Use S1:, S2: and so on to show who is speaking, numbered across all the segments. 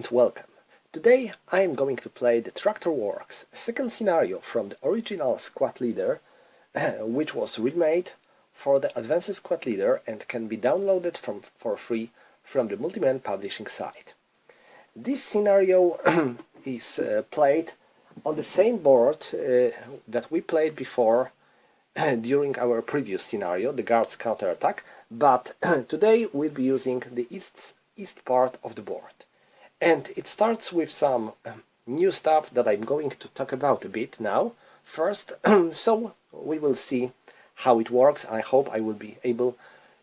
S1: and welcome. Today I am going to play the Tractor Works, a second scenario from the original Squad Leader, which was remade for the Advanced Squad Leader and can be downloaded for free from the Multiman publishing site. This scenario is played on the same board that we played before during our previous scenario, the Guards Counterattack, but today we'll be using the east part of the board. And it starts with some new stuff that I'm going to talk about a bit now. First, so we will see how it works. I hope I will be able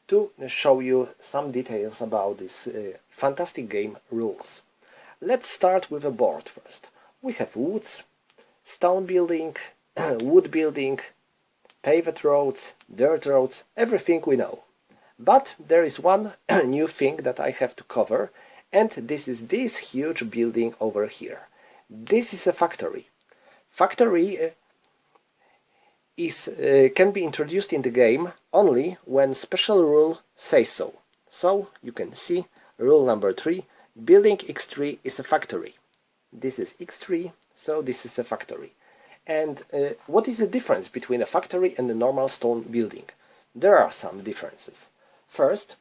S1: to show you some details about this fantastic game rules. Let's start with a board first. We have woods, stone building, wood building, paved roads, dirt roads, everything we know. But there is one new thing that I have to cover, and this is this huge building over here. This is a factory. Factory can be introduced in the game only when special rule says so. So you can see rule number 3, building X3 is a factory. This is X3, so this is a factory. And what is the difference between a factory and a normal stone building? There are some differences. First,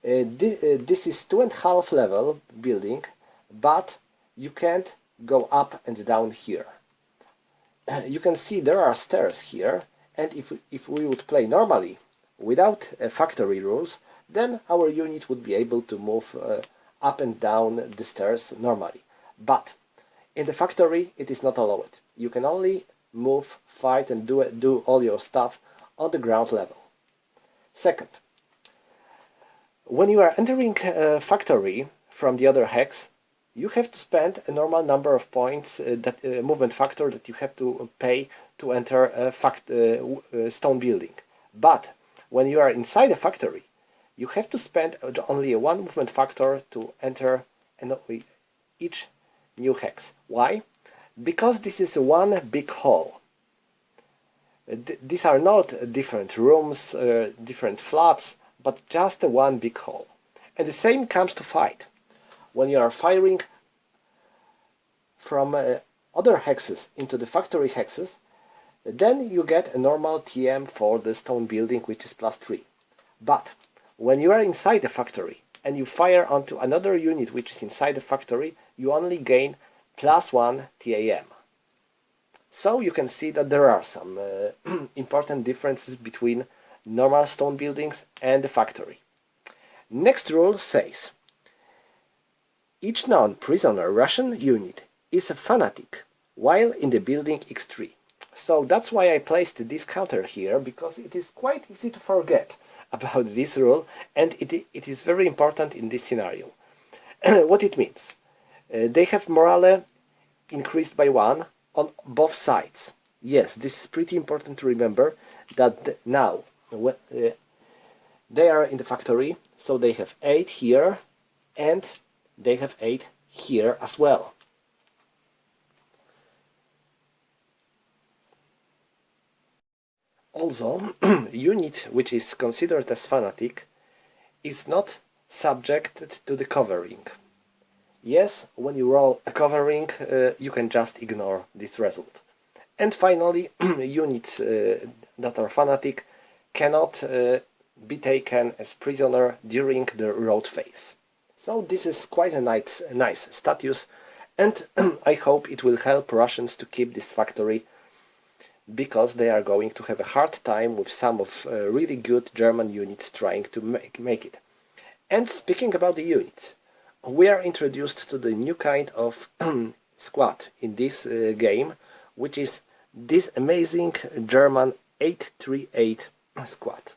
S1: this is 2.5 level building, but you can't go up and down here. You can see there are stairs here, and if we would play normally without factory rules, then our unit would be able to move up and down the stairs normally. But in the factory it is not allowed. You can only move, fight and do all your stuff on the ground level. Second, when you are entering a factory from the other hex, you have to spend a normal number of points, movement factor that you have to pay to enter a stone building. But when you are inside a factory, you have to spend only a 1 movement factor to enter each new hex. Why? Because this is one big hall. These are not different rooms, different flats, but just one big hall. And the same comes to fight. When you are firing from other hexes into the factory hexes, then you get a normal TM for the stone building, which is +3. But when you are inside the factory and you fire onto another unit which is inside the factory, you only gain +1 TAM. So you can see that there are some important differences between normal stone buildings and the factory. Next rule says, each non-prisoner Russian unit is a fanatic while in the building X3. So that's why I placed this counter here, because it is quite easy to forget about this rule, and it is very important in this scenario. What it means? They have morale increased by 1 on both sides. Yes, this is pretty important to remember, that now they are in the factory, so they have 8 here and they have 8 here as well. Also, unit which is considered as fanatic is not subjected to the covering. Yes, when you roll a covering, you can just ignore this result. And finally, units that are fanatic cannot be taken as prisoner during the road phase. So this is quite a nice status, and I hope it will help Russians to keep this factory, because they are going to have a hard time with some of really good German units trying to make it. And speaking about the units, we are introduced to the new kind of squad in this game, which is this amazing German 838 squad.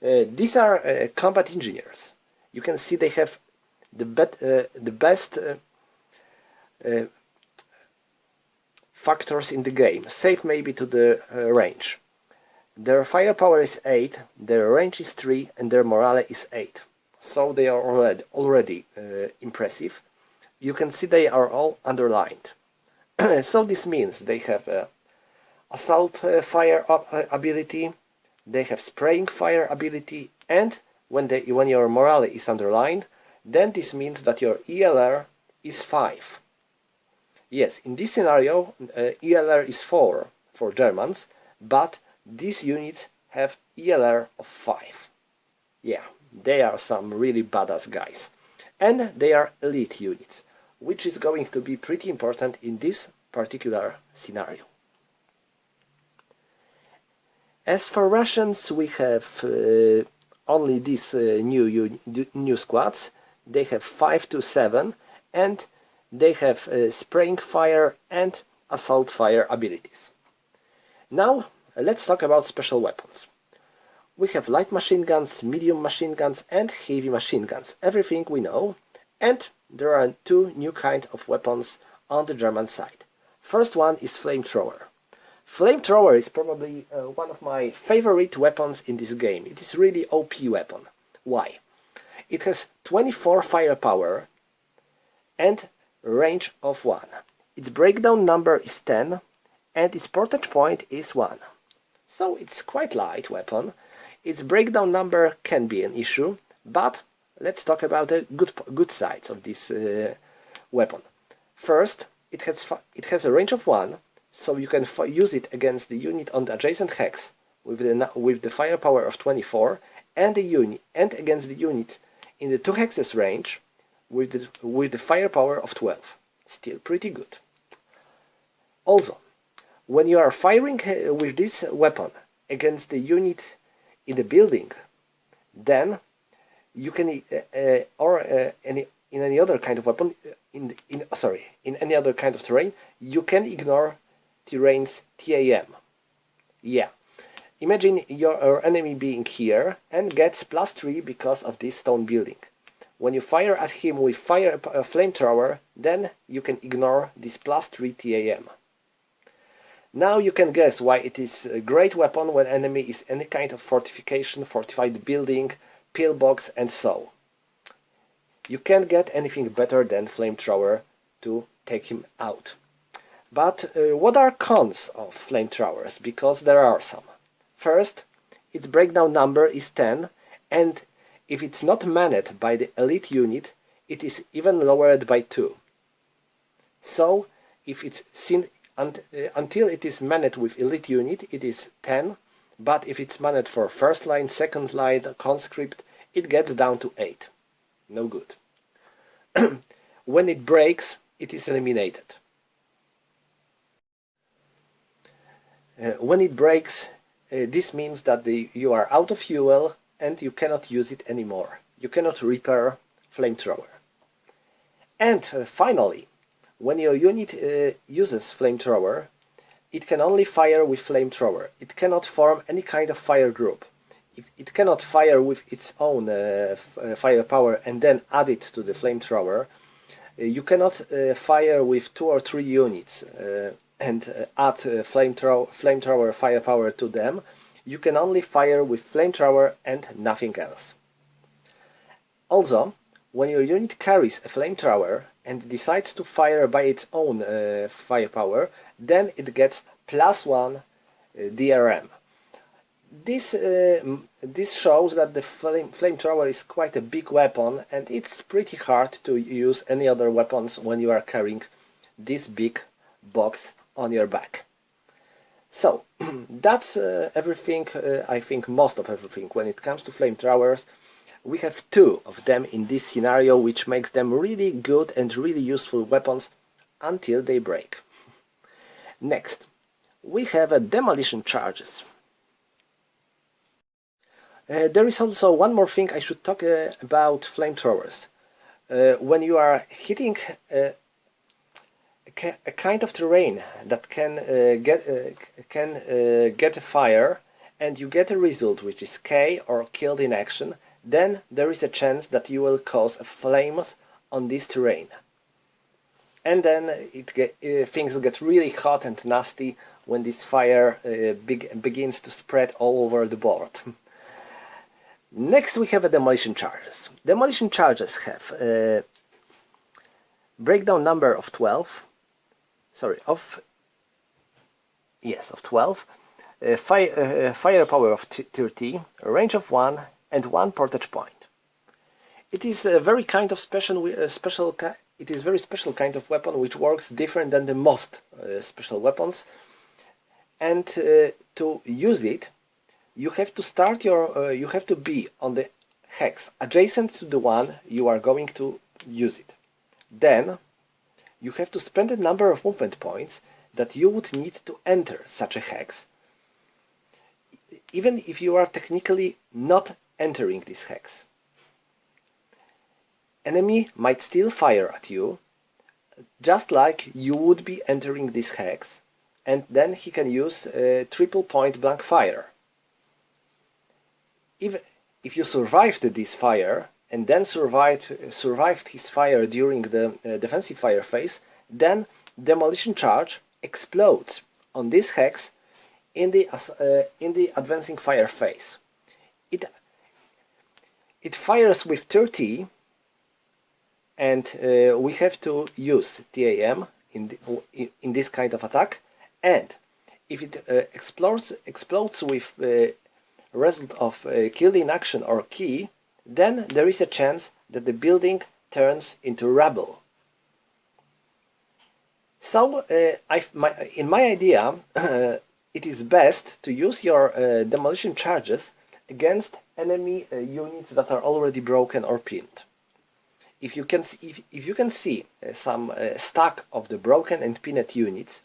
S1: These are combat engineers. You can see they have the best factors in the game, save maybe to the range. Their firepower is 8, their range is 3, and their morale is 8. So they are already impressive. You can see they are all underlined. So this means they have assault fire ability, they have spraying fire ability, and when your morale is underlined, then this means that your ELR is 5. Yes, in this scenario, ELR is 4 for Germans, but these units have ELR of 5. Yeah, they are some really badass guys. And they are elite units, which is going to be pretty important in this particular scenario. As for Russians, we have only these new squads. They have 5 to 7, and they have spraying fire and assault fire abilities. Now let's talk about special weapons. We have light machine guns, medium machine guns and heavy machine guns. Everything we know. And there are 2 new kinds of weapons on the German side. First one is flamethrower. Flamethrower is probably one of my favorite weapons in this game. It is really OP weapon. Why? It has 24 firepower and range of 1. Its breakdown number is 10 and its portage point is 1. So it's quite light weapon. Its breakdown number can be an issue, but let's talk about the good sides of this weapon. First, it has a range of 1, so you can use it against the unit on the adjacent hex with the firepower of 24, and against the unit in the 2 hexes range with the firepower of 12. Still pretty good. Also, when you are firing with this weapon against the unit in the building, then you can in any other kind of weapon in any other kind of terrain, you can ignore terrain's TAM. Yeah, imagine your enemy being here and gets +3 because of this stone building. When you fire at him with flamethrower, then you can ignore this +3 TAM. Now you can guess why it is a great weapon when enemy is any kind of fortification, fortified building, pillbox and so. You can't get anything better than flamethrower to take him out. But what are cons of flamethrowers? Because there are some. First, its breakdown number is 10, and if it's not manned by the elite unit, it is even lowered by 2. So, if it's seen until it is manned with elite unit, it is 10, but if it's manned for first line, second line, conscript, it gets down to 8. No good. When it breaks, it is eliminated. When it breaks, this means that you are out of fuel and you cannot use it anymore. You cannot repair flamethrower. And finally, when your unit uses flamethrower, it can only fire with flamethrower. It cannot form any kind of fire group. It cannot fire with its own firepower and then add it to the flamethrower. You cannot fire with 2 or 3 units and add flamethrower firepower to them. You can only fire with flamethrower and nothing else. Also, when your unit carries a flamethrower and decides to fire by its own firepower, then it gets +1 DRM. This shows that the flamethrower is quite a big weapon, and it's pretty hard to use any other weapons when you are carrying this big box on your back. So, that's everything, I think most of everything when it comes to flamethrowers. We have 2 of them in this scenario, which makes them really good and really useful weapons until they break. Next, we have demolition charges. There is also one more thing I should talk about flamethrowers. When you are hitting a kind of terrain that can get a fire and you get a result which is K or killed in action, then there is a chance that you will cause a flames on this terrain. And then things get really hot and nasty when this fire begins to spread all over the board. Next we have demolition charges. Demolition charges have a breakdown number of 12. Sorry, of 12. Firepower of 30, range of 1, and 1 portage point. It is a very kind of special. It it is very special kind of weapon which works different than the most special weapons. And to use it, you have to start your you have to be on the hex adjacent to the one you are going to use it. Then you have to spend a number of movement points that you would need to enter such a hex, even if you are technically not entering this hex. Enemy might still fire at you, just like you would be entering this hex, and then he can use triple point blank fire. If you survived this fire and then survived his fire during the defensive fire phase, then demolition charge explodes on this hex in the advancing fire phase. It fires with 30, and we have to use TAM in this kind of attack. And if it explodes with result of kill in action or key, then there is a chance that the building turns into rubble. So in my idea, it is best to use your demolition charges against enemy units that are already broken or pinned. If you can see some stack of the broken and pinned units,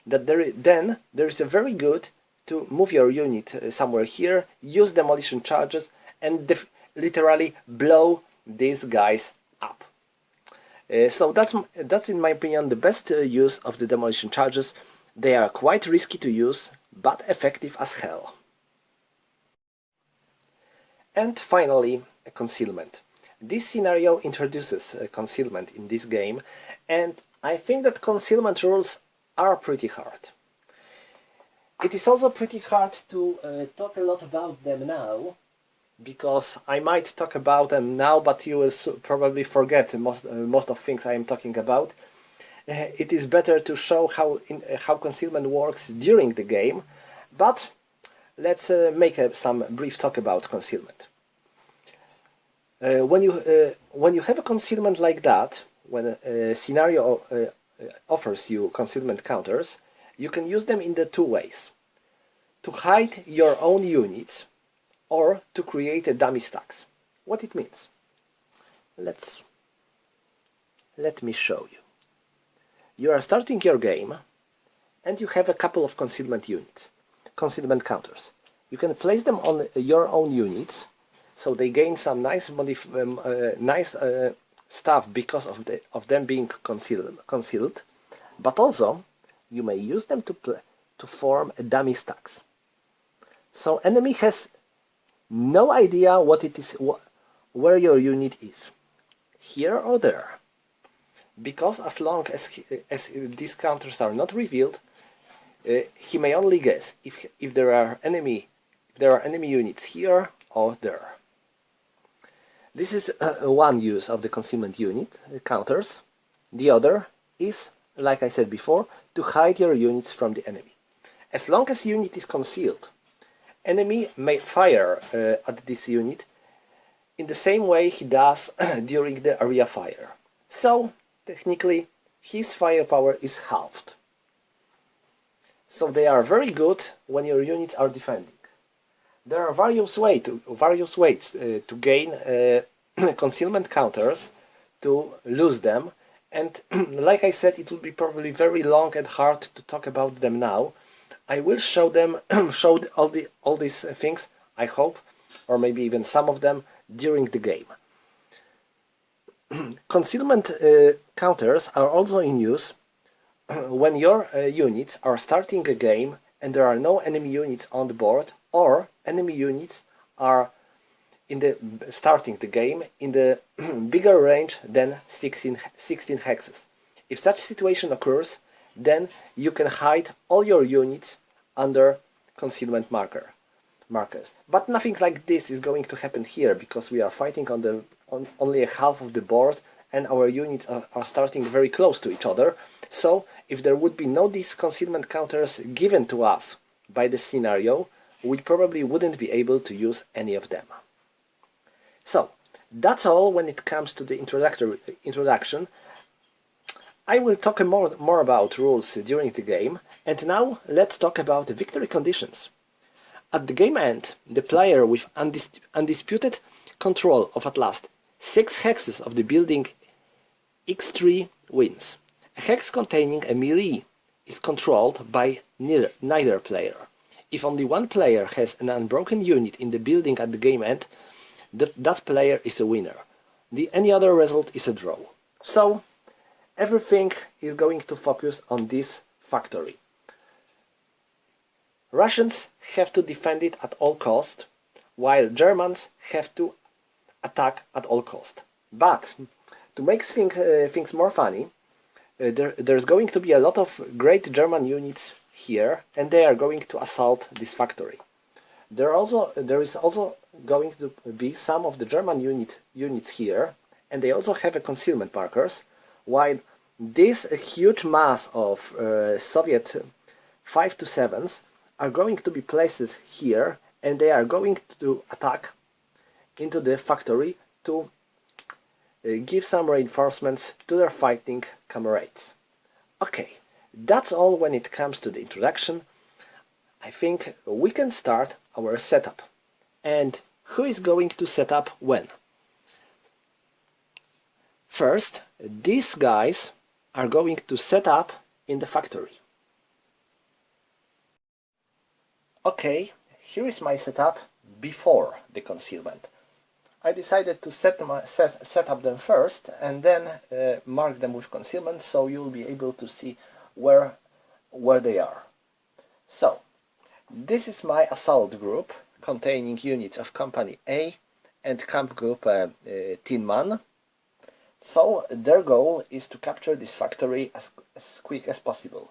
S1: then there is a very good to move your unit somewhere here, use demolition charges, and literally blow these guys up. So that's in my opinion the best use of the demolition charges. They are quite risky to use, but effective as hell. And finally, concealment. This scenario introduces concealment in this game, and I think that concealment rules are pretty hard. It is also pretty hard to talk a lot about them now, because I might talk about them now, but you will probably forget most of things I am talking about. It is better to show how concealment works during the game, but let's make some brief talk about concealment. When you have a concealment like that, when a scenario offers you concealment counters, you can use them in the two ways: to hide your own units or to create a dummy stacks. What it means? Let me show you. You are starting your game and you have a couple of concealment units, concealment counters. You can place them on your own units, so they gain some nice stuff because of them being concealed, but also you may use them to form a dummy stacks. So enemy has no idea what it is, where your unit is, here or there, because as long as these counters are not revealed, he may only guess if there are enemy units here or there. This is one use of the concealment unit counters. The other is, like I said before, to hide your units from the enemy. As long as unit is concealed, enemy may fire at this unit in the same way he does during the area fire. So, technically, his firepower is halved. So they are very good when your units are defending. There are various ways to gain concealment counters, to lose them, and like I said, it will be probably very long and hard to talk about them now. I will show them, show all these things, I hope, or maybe even some of them during the game. Concealment counters are also in use when your units are starting a game and there are no enemy units on the board, or enemy units are starting the game in the bigger range than 16 hexes. If such situation occurs, then you can hide all your units under concealment markers. But nothing like this is going to happen here, because we are fighting on only a half of the board and our units are starting very close to each other. So if there would be no these concealment counters given to us by the scenario, we probably wouldn't be able to use any of them. So that's all when it comes to the introduction. I will talk more about rules during the game, and now let's talk about the victory conditions. At the game end, the player with undisputed control of at last 6 hexes of the building x3 wins. A hex containing a melee is controlled by neither player. If only one player has an unbroken unit in the building at the game end, that player is a winner. Any other result is a draw. So, everything is going to focus on this factory. Russians have to defend it at all cost, while Germans have to attack at all cost. But, to make things more funny, there's going to be a lot of great German units here, and they are going to assault this factory. There is also going to be some of the German units here, and they also have a concealment markers, while this huge mass of Soviet 5-7s are going to be placed here, and they are going to attack into the factory to give some reinforcements to their fighting comrades. Okay, that's all when it comes to the introduction. I think we can start our setup. And who is going to set up when? First, these guys are going to set up in the factory. Okay, here is my setup before the concealment. I decided to set up them first and then mark them with concealment, so you'll be able to see where they are. So, this is my assault group containing units of Company A and Camp Group Tinman. So, their goal is to capture this factory as quick as possible.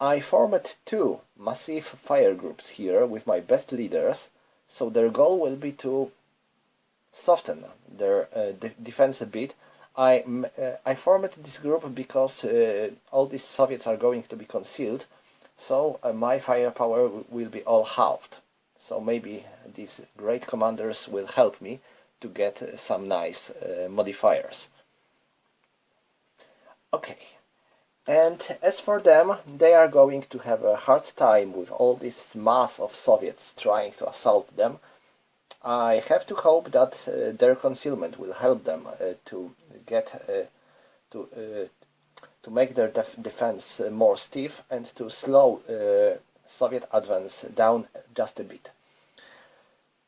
S1: I formed 2 massive fire groups here with my best leaders, so their goal will be to soften their defense a bit. I formed this group because all these Soviets are going to be concealed, so my firepower will be all halved. So maybe these great commanders will help me to get some nice modifiers. Okay, and as for them, they are going to have a hard time with all this mass of Soviets trying to assault them. I have to hope that their concealment will help them to make their defense more stiff and to slow Soviet advance down just a bit.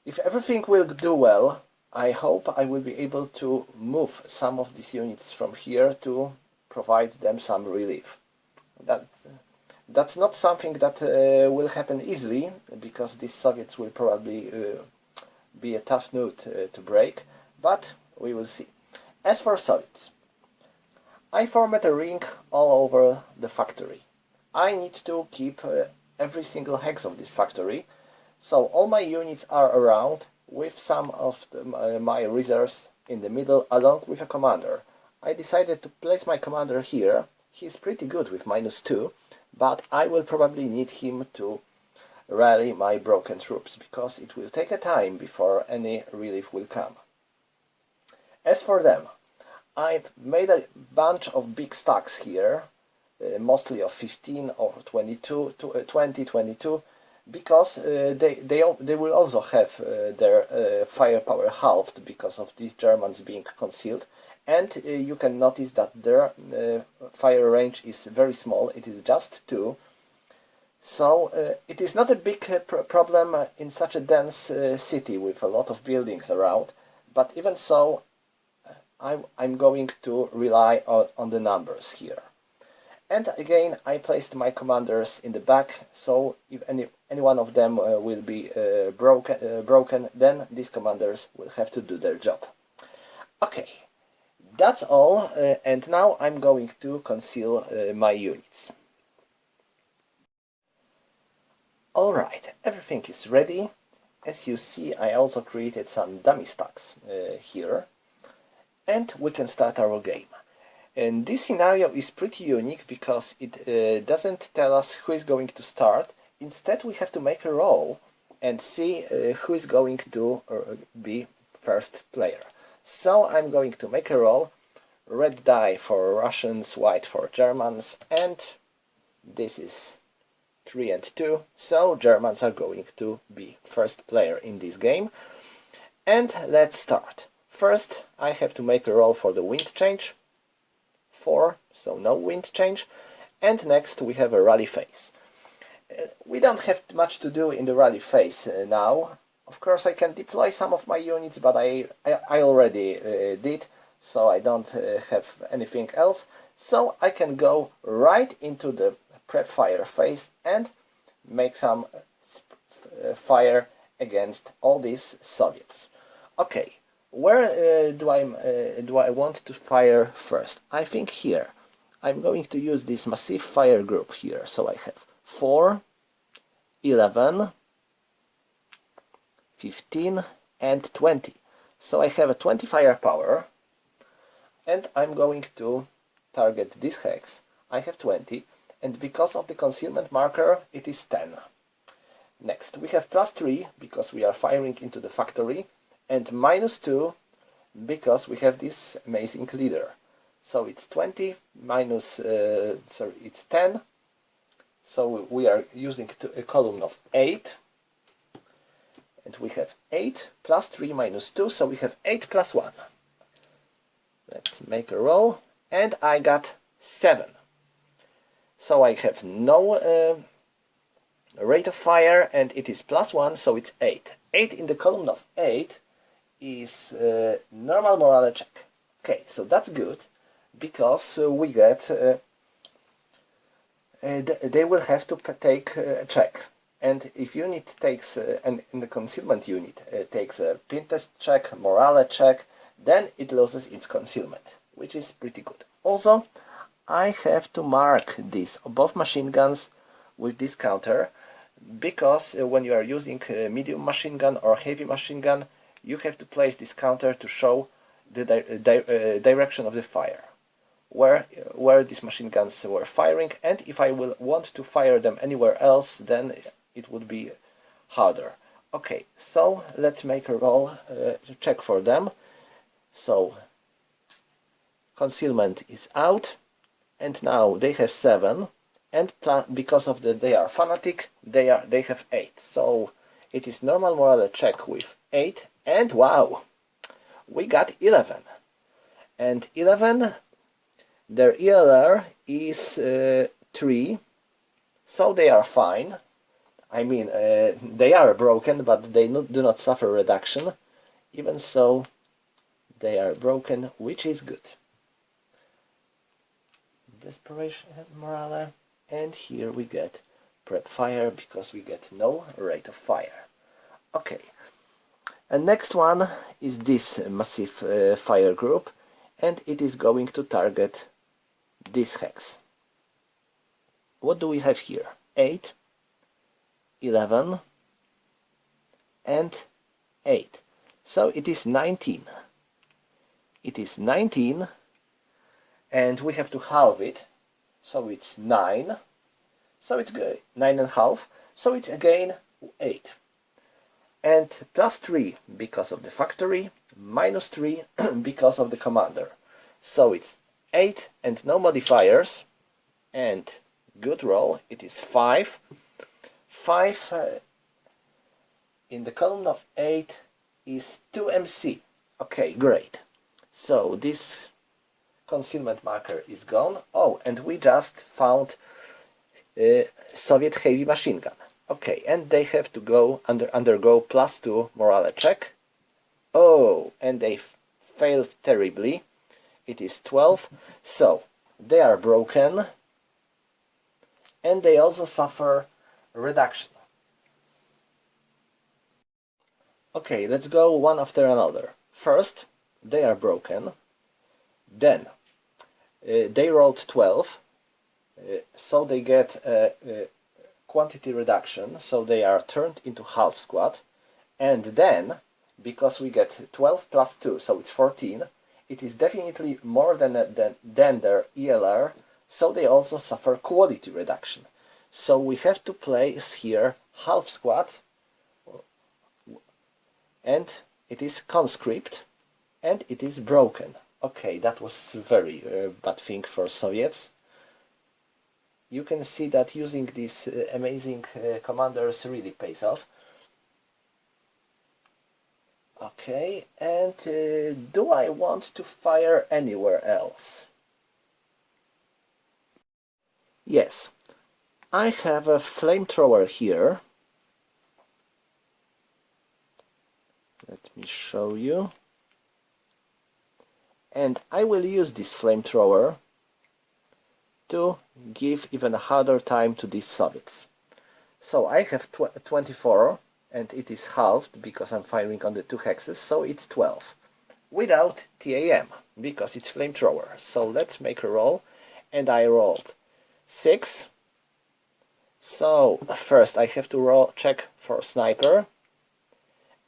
S1: If everything will do well, I hope I will be able to move some of these units from here to provide them some relief. That's not something that will happen easily, because these Soviets will probably be a tough nut to break, but we will see. As for Soviets, I formed a ring all over the factory. I need to keep every single hex of this factory, so all my units are around with some of my reserves in the middle along with a commander. I decided to place my commander here. He's pretty good with -2, but I will probably need him to rally my broken troops, because it will take a time before any relief will come. As for them, I've made a bunch of big stacks here, mostly of 15 or 22, because they will also have their firepower halved because of these Germans being concealed, and you can notice that their fire range is very small. It is just 2. So it is not a big problem in such a dense city with a lot of buildings around, but even so, I'm going to rely on the numbers here. And again, I placed my commanders in the back, so if any one of them will be broken, then these commanders will have to do their job. Okay, that's all, and now I'm going to conceal my units. Alright, everything is ready. As you see, I also created some dummy stacks here, and we can start our game. And this scenario is pretty unique because it doesn't tell us who is going to start. Instead, we have to make a roll and see who is going to be first player. So I'm going to make a roll. red die for Russians, white for Germans, and this is 3 and 2, so Germans are going to be first player in this game. And let's start. First I have to make a roll for the wind change, 4, so no wind change, and next we have a rally phase. We don't have much to do in the rally phase now. Of course I can deploy some of my units, but I already did, so I don't have anything else. So I can go right into the prep fire phase and make some fire against all these Soviets. Okay, where do I want to fire first? I think here. I'm going to use this massive fire group here. So I have 4, 11, 15 and 20. So I have a 20 firepower, and I'm going to target this hex. I have 20, and because of the concealment marker it is 10. Next we have +3 because we are firing into the factory, and -2 because we have this amazing leader. So it's 20 minus, it's 10, so we are using a column of 8, and we have 8 plus 3 minus 2, so we have 8 plus 1. Let's make a roll, and I got 7. So I have no rate of fire, and it is +1, so it's 8. 8 in the column of 8 is normal morale check. Okay, so that's good, because we get they will have to take a check, and if unit takes and in the concealment unit takes a pin test check, morale check, then it loses its concealment, which is pretty good. Also, I have to mark these both machine guns with this counter, because when you are using a medium machine gun or heavy machine gun, you have to place this counter to show the direction of the fire, where these machine guns were firing, and if I will want to fire them anywhere else, then it would be harder. Okay, so let's make a roll check for them. So concealment is out, and now they have 7, and because of they are fanatic, they have 8. So it is normal morale check with 8, and wow, we got 11. And 11, their ELR is 3, so they are fine. I mean, they are broken, but they do not suffer reduction. Even so, they are broken, which is good. Desperation morale, and here we get prep fire because we get no rate of fire. Okay, and next one is this massive fire group, and it is going to target this hex. What do we have here? 8, 11 and 8, so it is 19. It is 19, and we have to halve it, so it's 9, so it's good, 9.5, so it's again 8. And +3 because of the factory, -3 because of the commander. So it's 8 and no modifiers, and good roll, it is 5. 5 in the column of 8 is 2 MC. Okay, great. So this concealment marker is gone. Oh, and we just found Soviet heavy machine gun. Okay, and they have to go undergo +2 morale check. Oh, and they failed terribly. It is 12. So they are broken, and they also suffer reduction. Okay, let's go one after another. First, they are broken. Then they rolled 12, so they get a quantity reduction, so they are turned into half squad. And then, because we get 12 plus 2, so it's 14, it is definitely more than their ELR, so they also suffer quality reduction. So we have to place here half squad, and it is conscript, and it is broken. Okay, that was very bad thing for Soviets. You can see that using these amazing commanders really pays off. Okay, and do I want to fire anywhere else? Yes, I have a flamethrower here. Let me show you. And I will use this flamethrower to give even a harder time to these Soviets. So I have 24 and it is halved because I'm firing on the 2 hexes, so it's 12. Without TAM, because it's flamethrower. So let's make a roll, and I rolled 6. So first I have to check for sniper,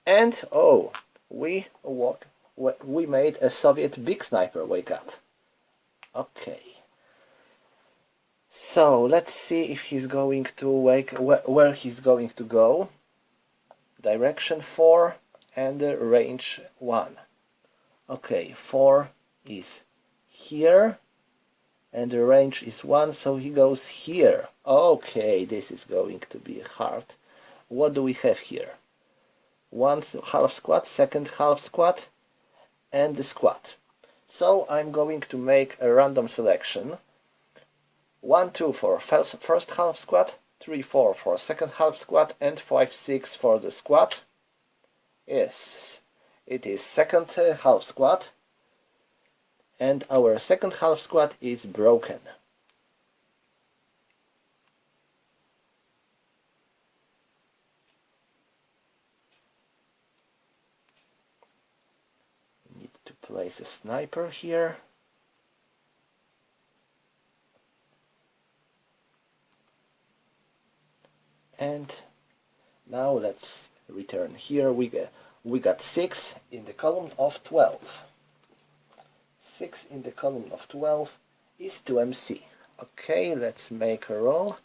S1: and oh, we made a Soviet big sniper wake up. Okay. So let's see if he's going to where he's going to go. Direction 4 and range 1. Okay, 4 is here and the range is 1, so he goes here. Okay, this is going to be hard. What do we have here? One half squat, second half squat, and the squat. So I'm going to make a random selection. 1, 2 for first half squat, 3, 4 for second half squat, and 5, 6 for the squat. Yes, it is second half squat, and our second half squat is broken. We need to place a sniper here. And now let's return here. We got 6 in the column of 12. 6 in the column of 12 is 2MC. Okay, let's make a roll.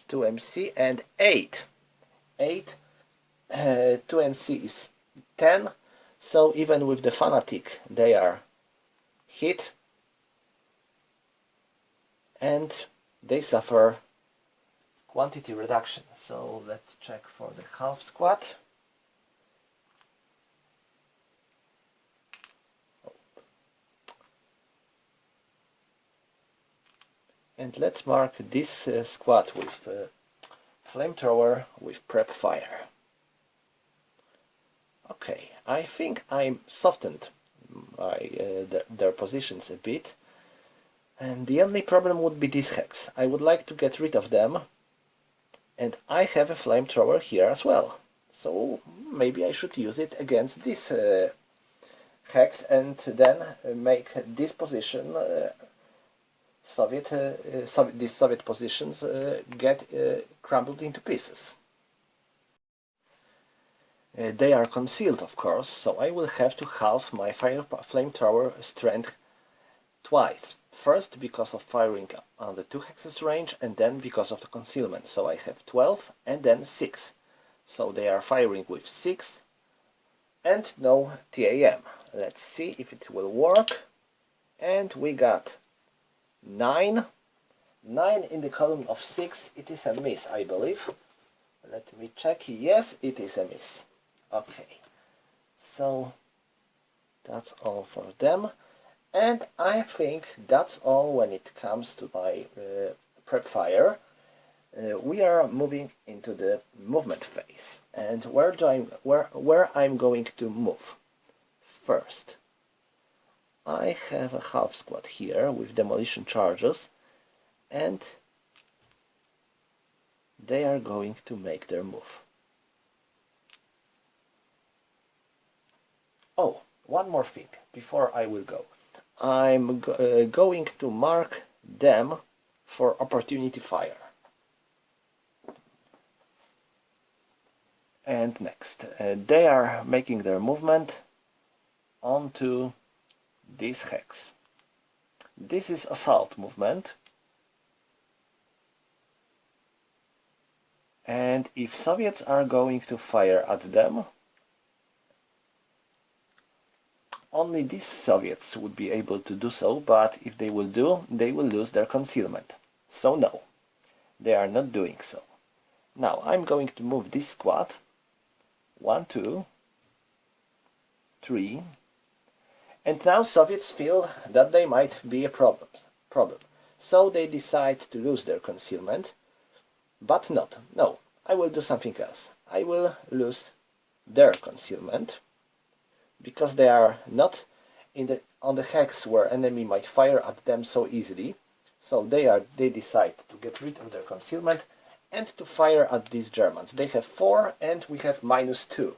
S1: 2MC and 8. 2MC is 10. So even with the Fanatic, they are hit. And they suffer quantity reduction. So let's check for the half squat. And let's mark this squat with flamethrower with prep fire. Okay, I think I'm softened their positions a bit. And the only problem would be this hex. I would like to get rid of them. And I have a flamethrower here as well. So maybe I should use it against this hex and then make this position, these Soviet positions get crumbled into pieces. They are concealed, of course, so I will have to halve my flamethrower strength twice. First because of firing on the 2 hexes range, and then because of the concealment. So I have 12 and then 6. So they are firing with 6 and no TAM. Let's see if it will work. And we got 9. 9 in the column of 6. It is a miss, I believe. Let me check. Yes, it is a miss. Okay. So that's all for them. And I think that's all when it comes to my prep fire. We are moving into the movement phase. And where I'm going to move. First, I have a half squat here with demolition charges, and they are going to make their move. Oh, one more thing before I will go. I'm going to mark them for opportunity fire. And next, they are making their movement onto this hex. This is assault movement. And if Soviets are going to fire at them, on only these Soviets would be able to do so, but if they will do, they will lose their concealment. So no, they are not doing so. Now I'm going to move this squad. 1, 2, 3. And now Soviets feel that they might be a problem. So they decide to lose their concealment, but not. No, I will do something else. I will lose their concealment, because they are not on the hex where enemy might fire at them so easily. So they decide to get rid of their concealment and to fire at these Germans. They have 4 and we have -2.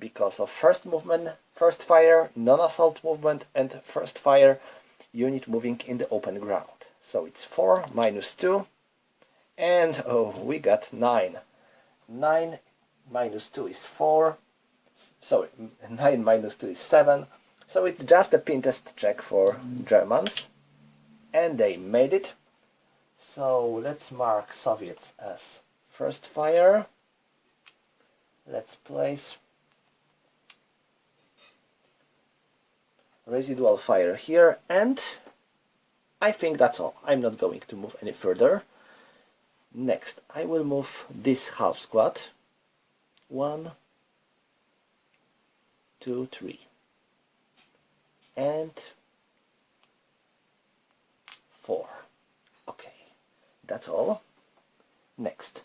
S1: Because of first movement, first fire, non-assault movement, and first fire unit moving in the open ground. So it's 4 -2, and oh, we got 9. 9 -2 is 4. Sorry, 9 -2 is 7. So it's just a pin test check for Germans, and they made it. So let's mark Soviets as first fire. Let's place residual fire here, and I think that's all. I'm not going to move any further. Next, I will move this half squad. 1, 2, 3. And 4. Okay, that's all. Next,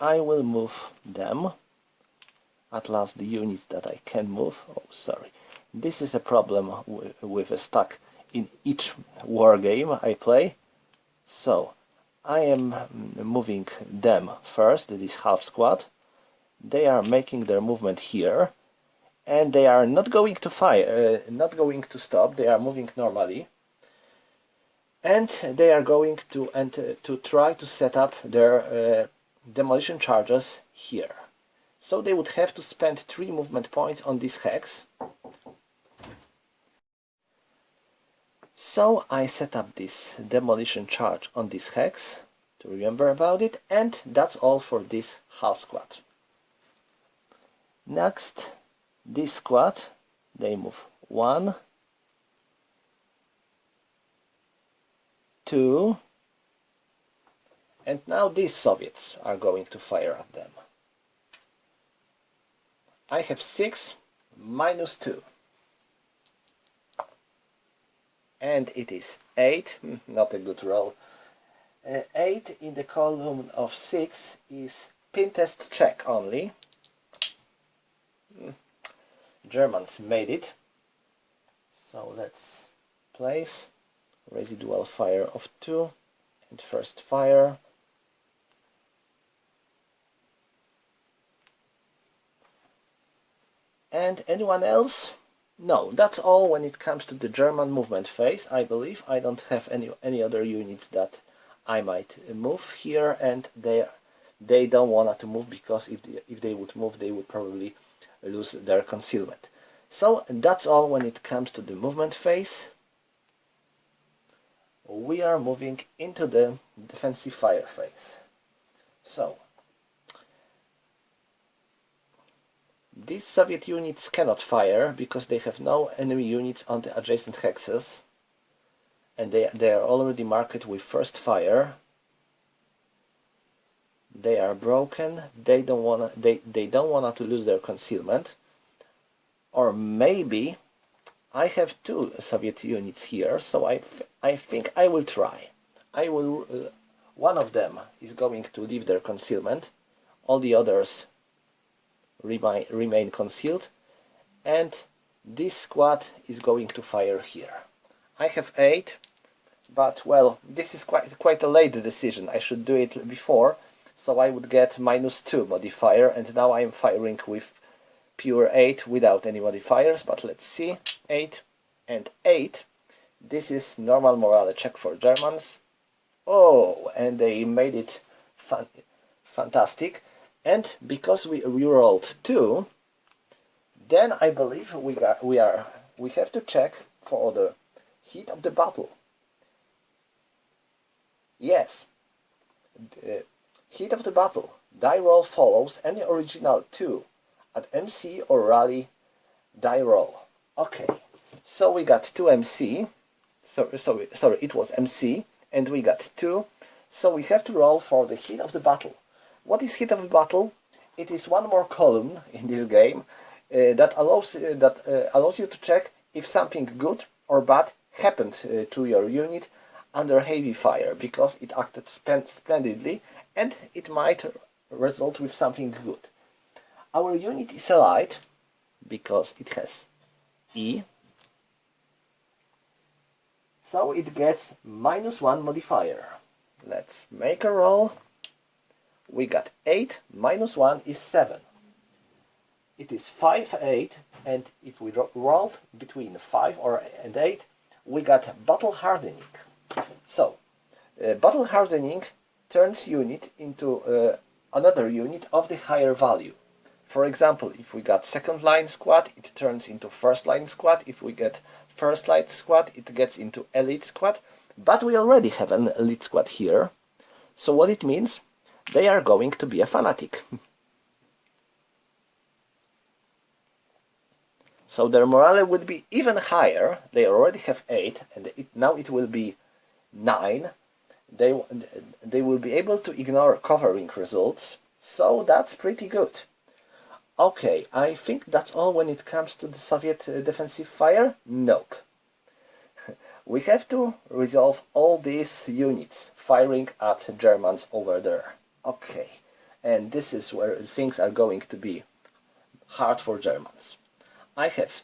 S1: I will move them. At last, the units that I can move. Oh, sorry. This is a problem with a stack in each war game I play. So, I am moving them first, this half squad. They are making their movement here, and they are not going to fire, not going to stop. They are moving normally, and they are going to try to set up their demolition charges here. So they would have to spend 3 movement points on this hex. So I set up this demolition charge on this hex to remember about it, and that's all for this half squad. Next, this squad, they move 1, 2, and now these Soviets are going to fire at them. I have 6 -2. And it is 8, not a good roll. 8 in the column of 6 is pin test check only. Germans made it. So let's place residual fire of 2 and first fire. And anyone else? No, that's all when it comes to the German movement phase, I believe. I don't have any other units that I might move here, and they don't want to move, because if they would move, they would probably lose their concealment. So that's all when it comes to the movement phase. We are moving into the defensive fire phase. So these Soviet units cannot fire because they have no enemy units on the adjacent hexes, and they are already marked with first fire. They are broken. They don't wanna to lose their concealment. Or maybe I have 2 Soviet units here, so I think I will try. I will. One of them is going to leave their concealment. All the others remain concealed, and this squad is going to fire here. I have 8, but well, this is quite a late decision. I should do it before, so I would get -2 modifier, and now I'm firing with pure 8 without any modifiers. But let's see, 8 and 8. This is normal morale check for Germans. Oh, and they made it fantastic. And because we rolled 2, then I believe we have to check for the heat of the battle. Yes, the heat of the battle. Die roll follows any original 2 at MC or rally die roll. Okay, so we got 2 MC, sorry, it was MC, and we got 2, so we have to roll for the heat of the battle. What is heat of the battle? It is one more column in this game that allows you to check if something good or bad happened to your unit under heavy fire, because it acted splendidly, and it might result with something good. Our unit is allied because it has E, so it gets -1 modifier. Let's make a roll. We got 8, -1 is 7. It is 5, 8, and if we rolled between 5 and 8, we got battle hardening. So, battle hardening turns unit into another unit of the higher value. For example, if we got second line squad, it turns into first line squad. If we get first line squad, it gets into elite squad. But we already have an elite squad here. So what it means? They are going to be a fanatic. So their morale would be even higher. They already have 8, and now it will be 9. They will be able to ignore covering results. So that's pretty good. Okay, I think that's all when it comes to the Soviet defensive fire. Nope. We have to resolve all these units firing at Germans over there. Okay, and this is where things are going to be hard for Germans. I have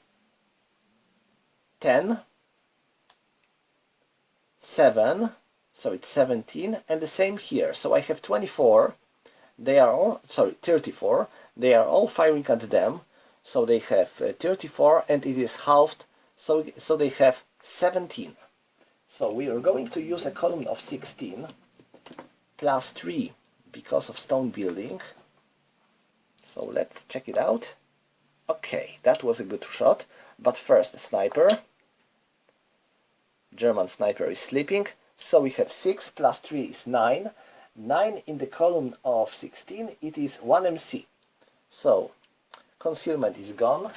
S1: 10, 7, so it's 17, and the same here. So I have 24. They are all, sorry, 34. They are all firing at them. So they have 34, and it is halved. So they have 17. So we are going to use a column of 16 plus 3 because of stone building. So let's check it out. Okay, that was a good shot. But first, a sniper. German sniper is sleeping. So we have 6 plus 3 is 9. 9 in the column of 16, it is 1 MC. So, concealment is gone.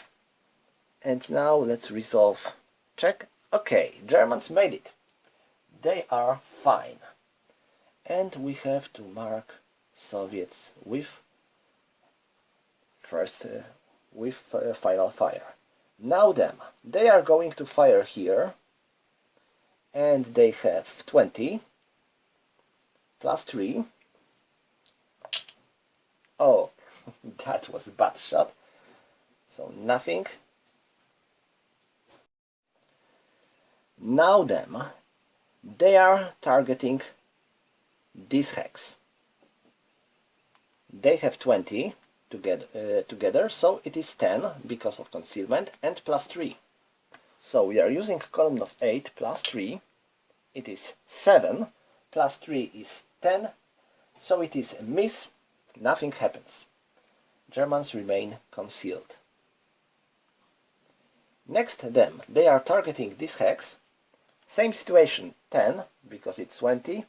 S1: And now let's resolve. Check. Okay, Germans made it. They are fine. And we have to mark Soviets with final fire. Now them. They are going to fire here. And they have 20 plus 3. Oh, that was a bad shot. So nothing. Now them. They are targeting this hex. They have 20 together, so it is 10 because of concealment, and plus 3. So we are using a column of 8 plus 3. It is 7 plus 3 is 10. So it is a miss. Nothing happens. Germans remain concealed. Next them. They are targeting this hex. Same situation. 10 because it's 20.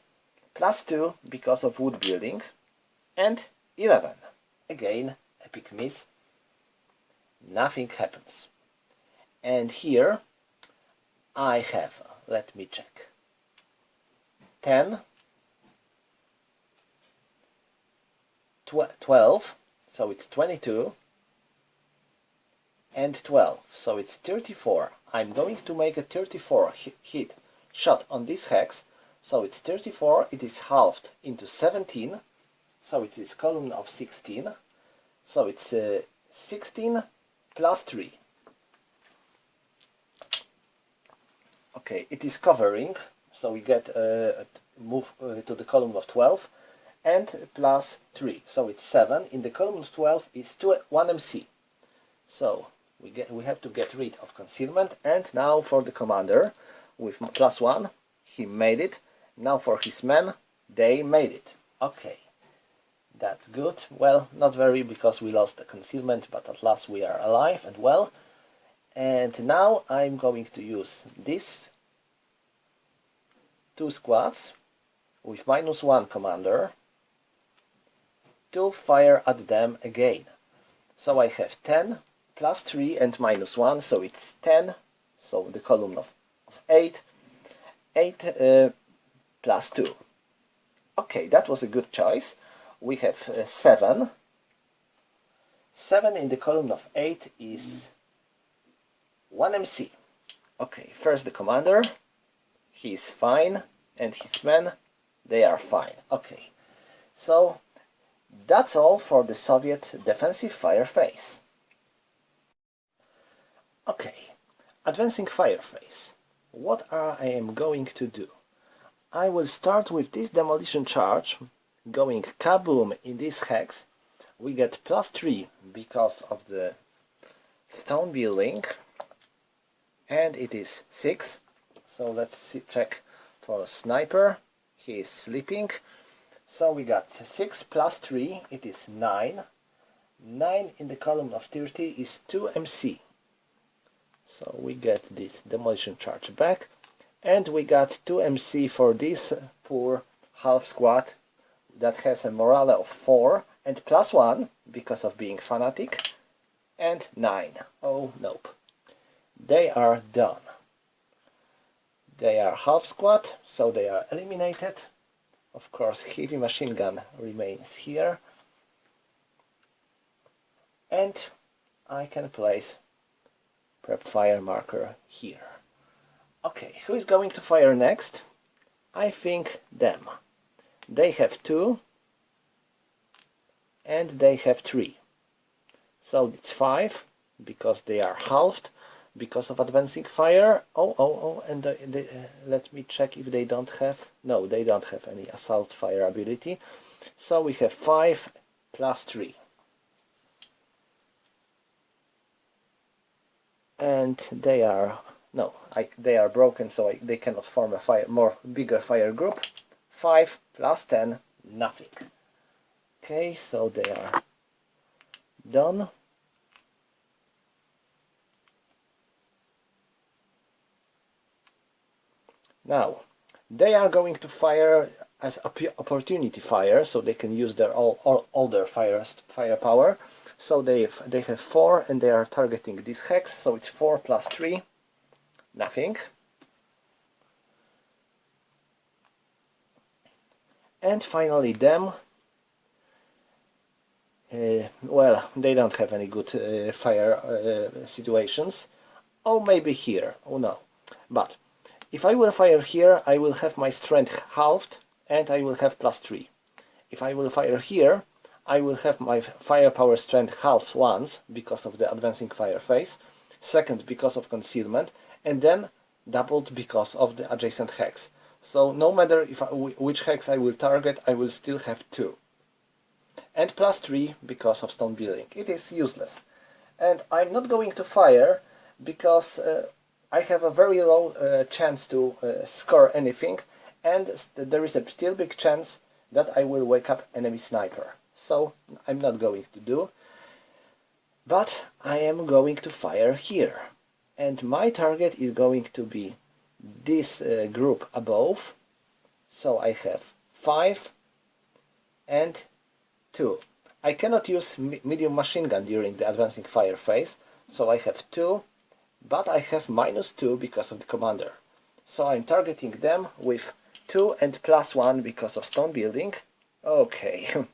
S1: Plus 2 because of wood building. And 11. Again, epic miss. Nothing happens. And here I have, let me check, 10, 12, so it's 22, and 12, so it's 34. I'm going to make a 34 hit shot on this hex, so it's 34, it is halved into 17, so it is column of 16, so it's 16 plus 3. Okay, it is covering, so we get move to the column of 12, and plus 3, so it's 7. In the column of 12 is 1 MC. So we have to get rid of concealment, and now for the commander with plus 1, he made it. Now for his men, they made it. Okay, that's good. Well, not very, because we lost the concealment, but at last we are alive and well. And now I'm going to use these 2 squads with -1 commander to fire at them again. So I have 10 plus 3 and minus 1, so it's 10. So the column of 8. 8 plus 2. Okay, that was a good choice. We have 7. 7 in the column of 8 is 1 MC. Okay, first the commander. He is fine, and his men, they are fine. Okay, so that's all for the Soviet defensive fire phase. Okay, advancing fire phase. What I am going to do? I will start with this demolition charge, going kaboom in this hex. We get plus 3 because of the stone building, and it is 6. So let's check for a sniper. He is sleeping. So we got 6 plus 3, it is 9. 9 in the column of 30 is 2 MC. So we get this demolition charge back. And we got 2 MC for this poor half squad that has a morale of 4 and plus 1 because of being fanatic, and 9. Oh nope. They are done. They are half squad, so they are eliminated. Of course, heavy machine gun remains here. And I can place prep fire marker here. Okay, who is going to fire next? I think them. They have 2 and they have 3. So it's 5 because they are halved because of advancing fire. And let me check if they don't have... No, they don't have any assault fire ability. So we have 5 plus 3. And they are... No, they are broken, so they cannot form a bigger fire group. 5 plus 10, nothing. Okay, so they are done. Now, they are going to fire as opportunity fire, so they can use their all their firepower. So they have 4 and they are targeting this hex, so it's 4 plus 3, nothing. And finally them. Well, they don't have any good fire situations. Oh, maybe here. Oh no. But if I will fire here, I will have my strength halved and I will have plus 3. If I will fire here, I will have my firepower strength halved once because of the advancing fire phase, second because of concealment, and then doubled because of the adjacent hex. So no matter which hex I will target, I will still have 2. And plus 3 because of stone building. It is useless. And I'm not going to fire because I have a very low chance to score anything, and there is a still big chance that I will wake up enemy sniper. So I'm not going to do. But I am going to fire here. And my target is going to be this group above. So I have 5 and 2. I cannot use medium machine gun during the advancing fire phase, so I have 2, but I have -2 because of the commander. So I'm targeting them with 2 and plus 1 because of stone building. Okay,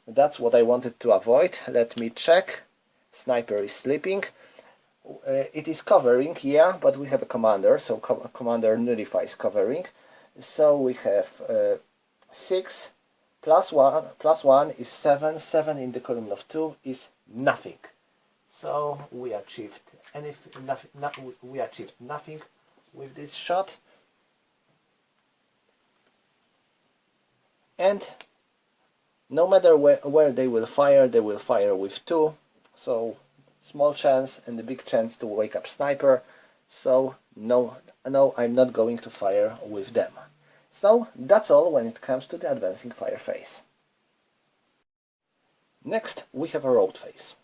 S1: that's what I wanted to avoid. Let me check. Sniper is sleeping. It is covering, yeah, but we have a commander, so commander nullifies covering. So we have 6 plus 1 is 7. 7 in the column of 2 is nothing. So we achieved nothing with this shot. And no matter where they will fire with 2. So small chance and a big chance to wake up sniper. So no, I'm not going to fire with them. So that's all when it comes to the advancing fire phase. Next we have a road phase.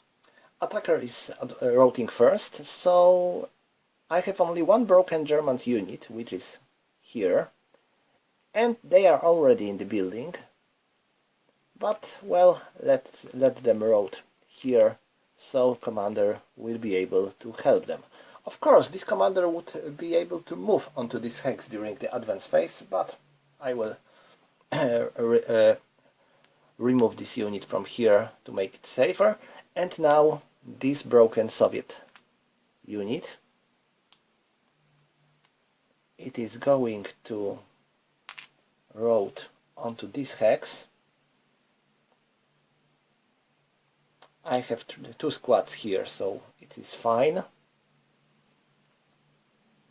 S1: Attacker is routing first, so I have only one broken German unit, which is here, and they are already in the building. But well, let them route here so commander will be able to help them. Of course, this commander would be able to move onto this hex during the advance phase, but I will remove this unit from here to make it safer. And now this broken Soviet unit, it is going to route onto this hex. I have two squads here, so it is fine.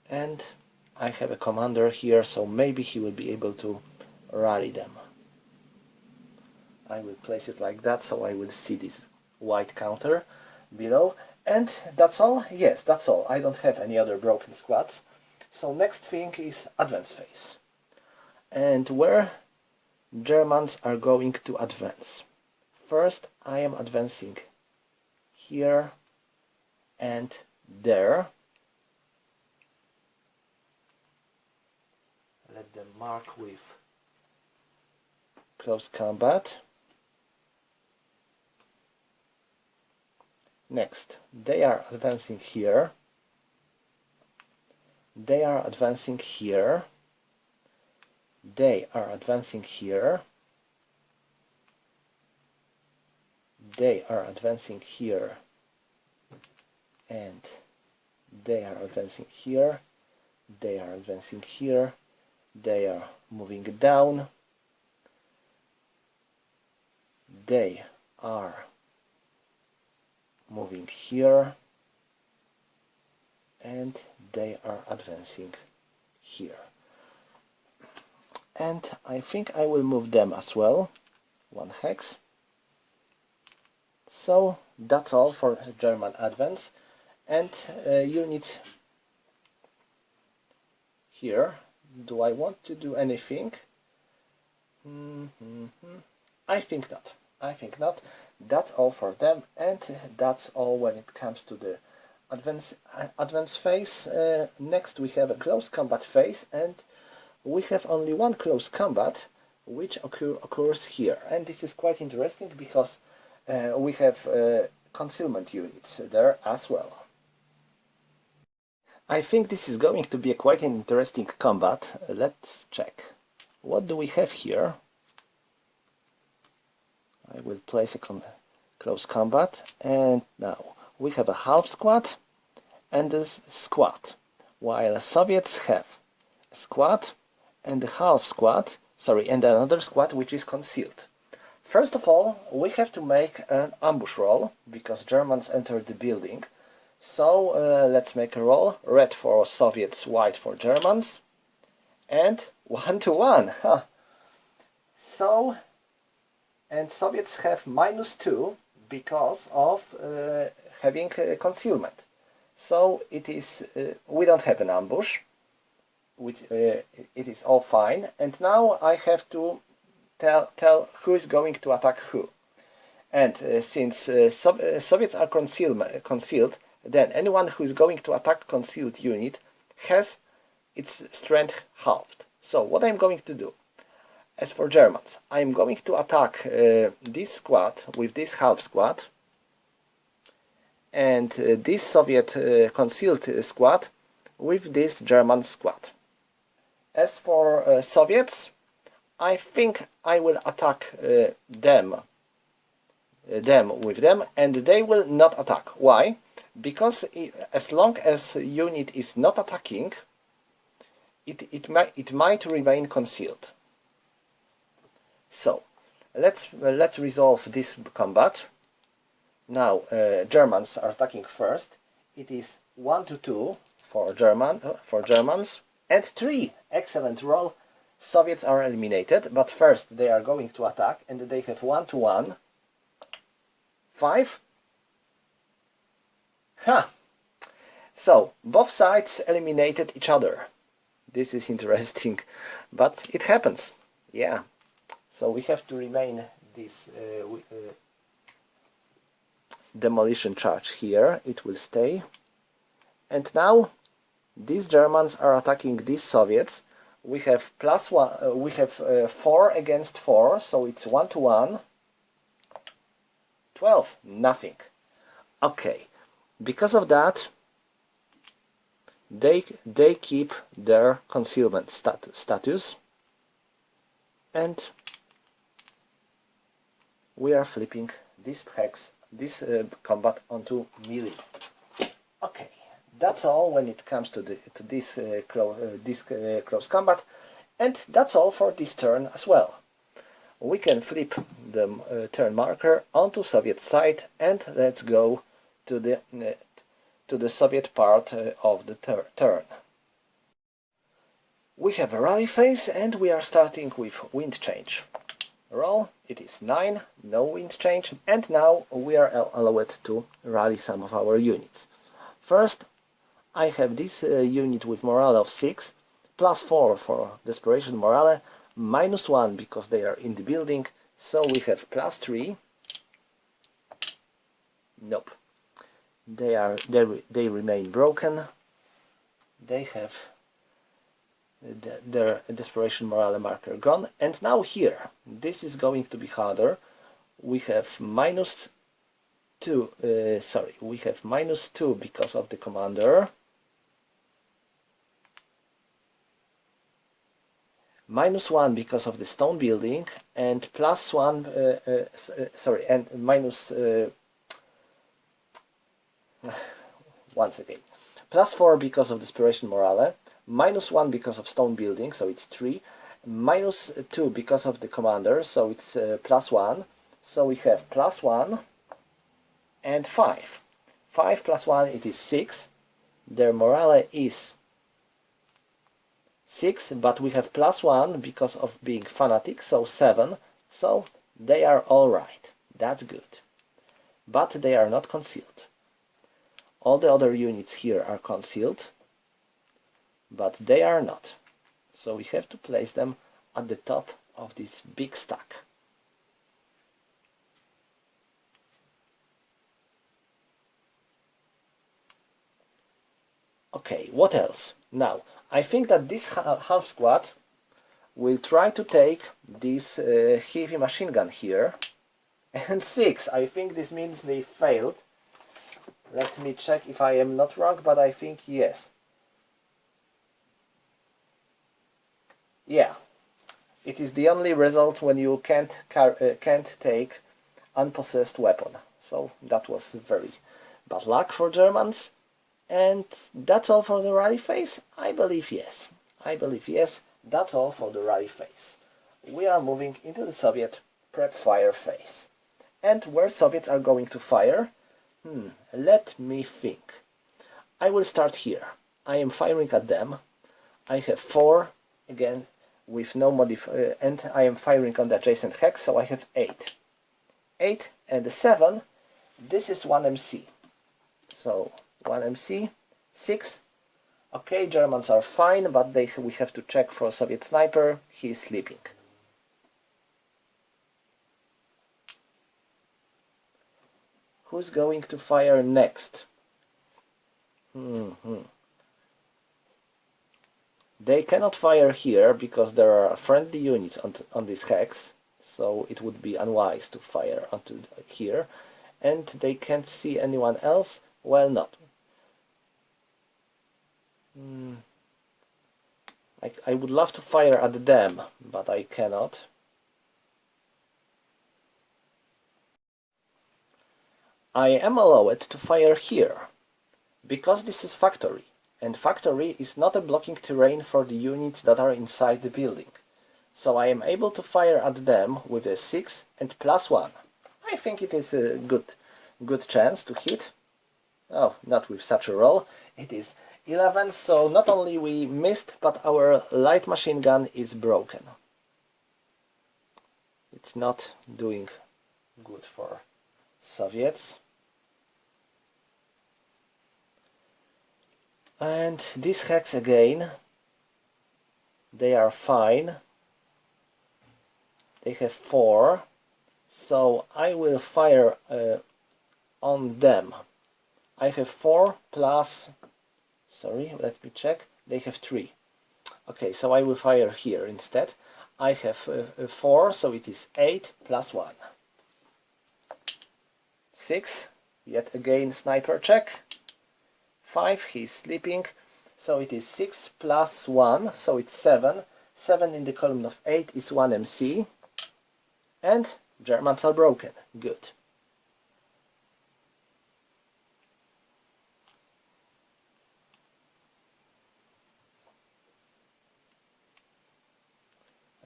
S1: And I have a commander here, so maybe he will be able to rally them. I will place it like that, so I will see this white counter below. And that's all? Yes, that's all. I don't have any other broken squads. So next thing is advance phase. And where Germans are going to advance. First, I am advancing here and there. Let them mark with close combat. Next, they are advancing here. They are advancing here. They are advancing here. They are advancing here. And they are advancing here. They are advancing here. They are moving down. They are moving here. And they are advancing here. And I think I will move them as well. One hex. So that's all for German advance. And units here. Do I want to do anything? I think not. I think not. That's all for them, and that's all when it comes to the advance phase. Next we have a close combat phase, and we have only one close combat, which occurs here. And this is quite interesting because we have concealment units there as well. I think this is going to be quite an interesting combat. Let's check. What do we have here? I will place a close combat, and now we have a half squad and a squad, while Soviets have a squad and a half squad, and another squad which is concealed. First of all, we have to make an ambush roll because Germans entered the building. So let's make a roll. Red for Soviets, white for Germans, and 1-1. Huh. So, and Soviets have -2 because of having concealment. So it is we don't have an ambush, which it is all fine. And now I have to tell who is going to attack who. And since Soviets are concealed, then anyone who is going to attack concealed unit has its strength halved. So what I'm going to do, as for Germans, I'm going to attack this squad with this half squad, and this Soviet concealed squad with this German squad. As for Soviets, I think I will attack them with them, and they will not attack. Why? Because as long as a unit is not attacking, it might remain concealed. So let's resolve this combat. Now Germans are attacking first. It is 1-2 for Germans, and 3. Excellent roll. Soviets are eliminated, but first they are going to attack, and they have 1-1. 5. Ha! So, both sides eliminated each other. This is interesting, but it happens. Yeah. So we have to remain this demolition charge here. It will stay. And now these Germans are attacking these Soviets. We have +1. We have 4 against 4, so it's 1-1. 12. Nothing. Okay, because of that, they keep their concealment status, and we are flipping this hex, this combat onto melee. Okay, that's all when it comes to this close combat, and that's all for this turn as well. We can flip the turn marker onto Soviet side, and let's go to the Soviet part of the turn. We have a rally phase, and we are starting with wind change. Roll, it is 9, no wind change, and now we are allowed to rally some of our units. First, I have this unit with morale of 6, plus 4 for desperation morale, minus 1 because they are in the building, so we have plus 3. Nope. They remain broken. They have their desperation morale marker gone, and now here, this is going to be harder. We have minus 2, we have minus 2 because of the commander, minus 1 because of the stone building, and plus 1, and minus, once again, plus 4 because of desperation morale, minus 1 because of stone building, so it's 3, minus 2 because of the commander, so it's plus 1, so we have plus 1 and 5. 5 plus 1, it is 6. Their morale is 6, but we have plus 1 because of being fanatic, so 7, so they are alright. That's good. But they are not concealed. All the other units here are concealed, but they are not. So we have to place them at the top of this big stack. Okay, what else? Now, I think that this half squad will try to take this heavy machine gun here. And 6, I think this means they failed. Let me check if I am not wrong, but I think yes. Yeah, it is the only result when you can't take unpossessed weapon. So that was very bad luck for Germans. And that's all for the rally phase? I believe yes. I believe yes, that's all for the rally phase. We are moving into the Soviet prep fire phase. And where Soviets are going to fire? Let me think. I will start here. I am firing at them. I have 4, again, with no and I am firing on the adjacent hex, so I have 8. 8 and 7, this is 1 MC. So 1 MC, 6. Okay, Germans are fine, but we have to check for Soviet sniper. He is sleeping. Who's going to fire next? They cannot fire here because there are friendly units on this hex, so it would be unwise to fire onto here. And they can't see anyone else? Well, not. I would love to fire at them, but I cannot. I am allowed to fire here, because this is factory, and factory is not a blocking terrain for the units that are inside the building. So I am able to fire at them with a 6 and plus 1. I think it is a good chance to hit. Oh, not with such a roll. It is 11, so not only we missed, but our light machine gun is broken. It's not doing good for Soviets. And this hex again, they are fine. They have 4, so I will fire on them. I have 4 plus, sorry, let me check, they have 3. Okay, so I will fire here instead. I have 4, so it is 8 plus 1. 6, Yet again sniper check. 5, he's sleeping. So it is 6 plus 1, so it's 7. 7 in the column of 8 is 1 MC. And Germans are broken. Good.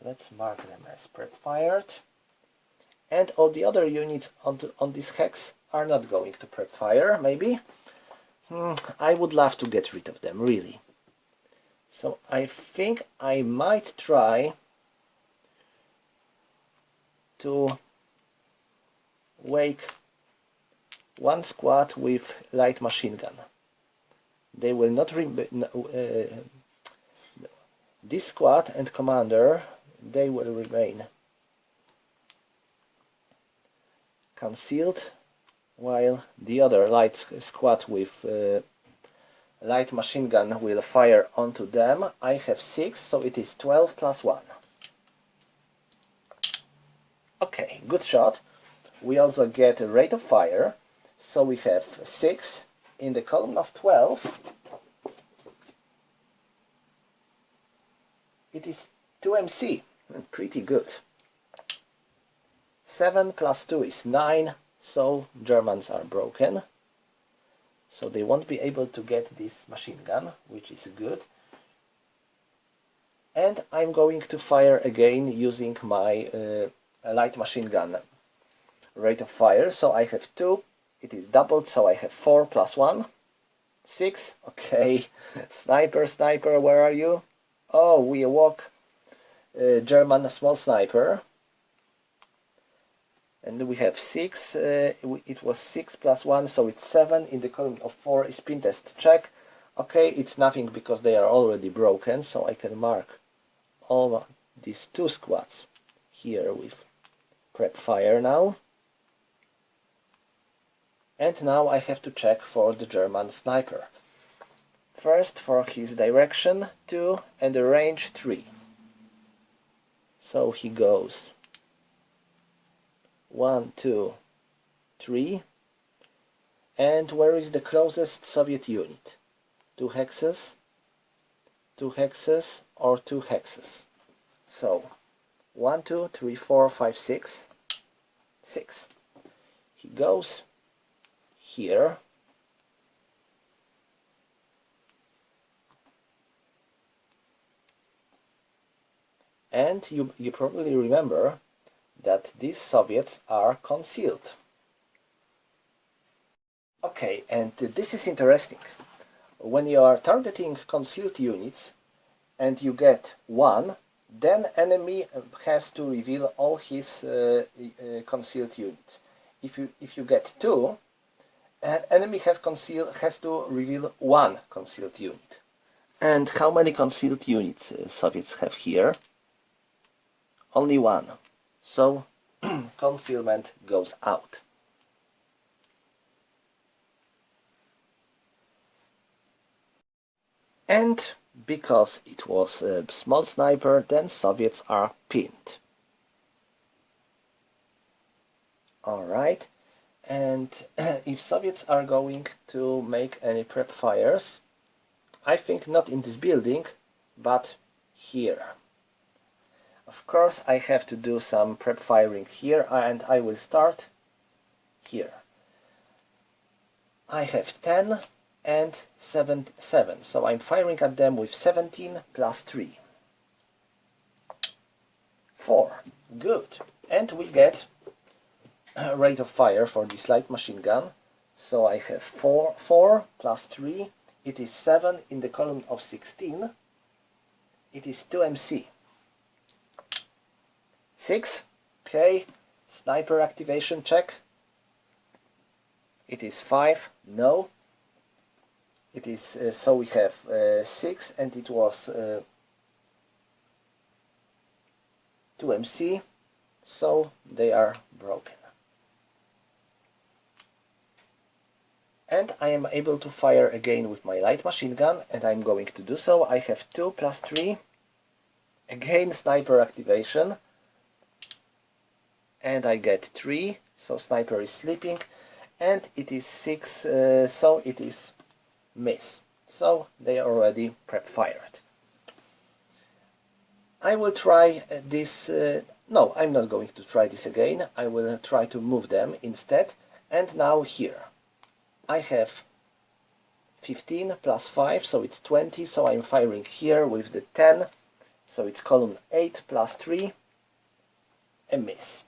S1: Let's mark them as prep fired. And all the other units on this hex are not going to prep fire, maybe. I would love to get rid of them, really. So I think I might try to wake one squad with light machine gun. They will not this squad and commander, they will remain concealed, while the other light squad with light machine gun will fire onto them. I have 6, so it is 12 plus 1. Okay, good shot. We also get a rate of fire, so we have 6 in the column of 12. It is 2 MC, pretty good. 7 plus 2 is 9, so Germans are broken. So they won't be able to get this machine gun, which is good. And I'm going to fire again using my light machine gun rate of fire. So I have 2, it is doubled, so I have 4 plus 1, 6. Okay, sniper, where are you? Oh, we awoke German small sniper. And we have 6, it was 6 plus 1, so it's 7. In the column of 4 is spin test check. Okay, it's nothing because they are already broken, so I can mark all these 2 squads here with prep fire now. And now I have to check for the German sniper. First for his direction 2 and the range 3. So he goes 1, 2, 3. And where is the closest Soviet unit? 2 hexes, 2 hexes, or 2 hexes. So 1, 2, 3, 4, 5, 6. 6. He goes here. And you probably remember that these Soviets are concealed. Okay, and this is interesting. When you are targeting concealed units and you get 1, then enemy has to reveal all his concealed units. If you get 2, enemy has to reveal 1 concealed unit. And how many concealed units Soviets have here? Only 1. So concealment goes out. And because it was a small sniper, then Soviets are pinned. Alright, and if Soviets are going to make any prep fires, I think not in this building, but here. Of course, I have to do some prep firing here, and I will start here. I have 10 and 7, so I'm firing at them with 17 plus 3. 4. Good. And we get a rate of fire for this light machine gun. So I have 4 plus 3. It is 7 in the column of 16. It is 2 MC. 6. Okay. Sniper activation check. It is 5. No. It is so we have 6, and it was 2 MC, so they are broken. And I am able to fire again with my light machine gun, and I'm going to do so. I have 2 plus 3, again sniper activation, and I get 3, so sniper is sleeping. and it is 6, so it is miss. So they are already prep fired. I will try this, no, I'm not going to try this again. I will try to move them instead. And now here I have 15 plus 5, so it's 20, so I'm firing here with the 10, so it's column 8 plus 3, a miss.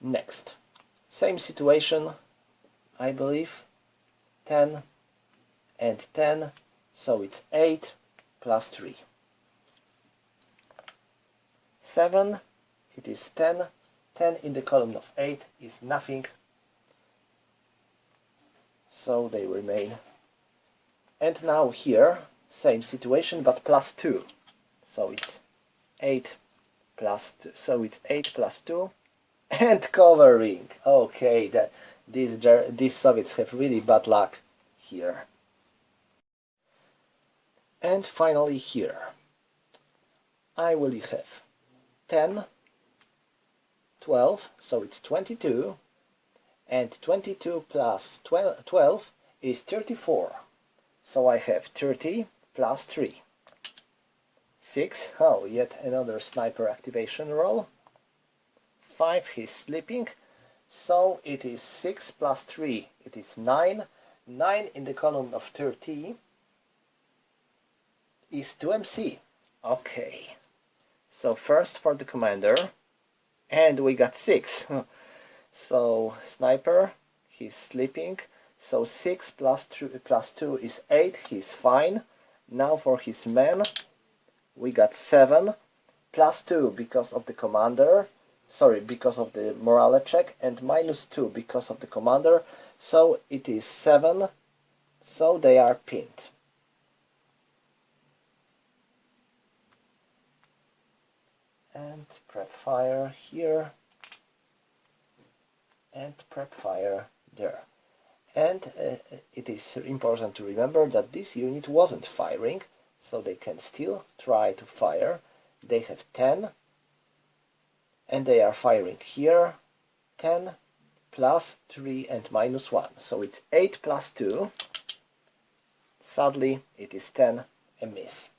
S1: Next, same situation, I believe, 10 and 10, so it's 8 plus 3. 7, it is 10, 10 in the column of 8 is nothing, so they remain. And now here, same situation, but plus 2, so it's 8 plus 2, so it's 8 plus 2, and covering. Okay, these Soviets have really bad luck here. And finally here, I will have 10, 12, so it's 22, and 22 plus 12 is 34, so I have 30 plus 3. 6, oh, yet another sniper activation roll. 5, he's sleeping, so it is 6 plus 3, it is 9. 9 in the column of 30 is 2MC. Okay, so first for the commander, and we got 6. So sniper, he's sleeping, so 6 plus 2 is 8, he's fine. Now for his men, we got 7 plus 2 because of the commander, sorry, because of the morale check, and minus 2 because of the commander, so it is 7, so they are pinned. And prep fire here, and prep fire there. And it is important to remember that this unit wasn't firing, so they can still try to fire. They have 10, and they are firing here, 10 plus 3 and minus 1, so it's 8 plus 2. Sadly, it is 10, a miss.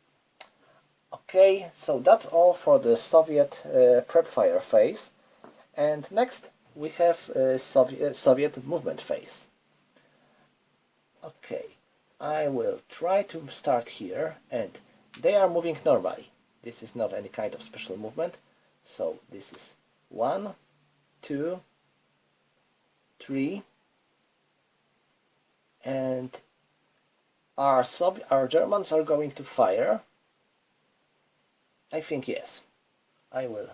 S1: Okay, so that's all for the Soviet prep fire phase, and next we have Soviet movement phase. Okay, I will try to start here, and they are moving normally. This is not any kind of special movement, so this is 1, 2, 3, and our Germans are going to fire. I think yes. I will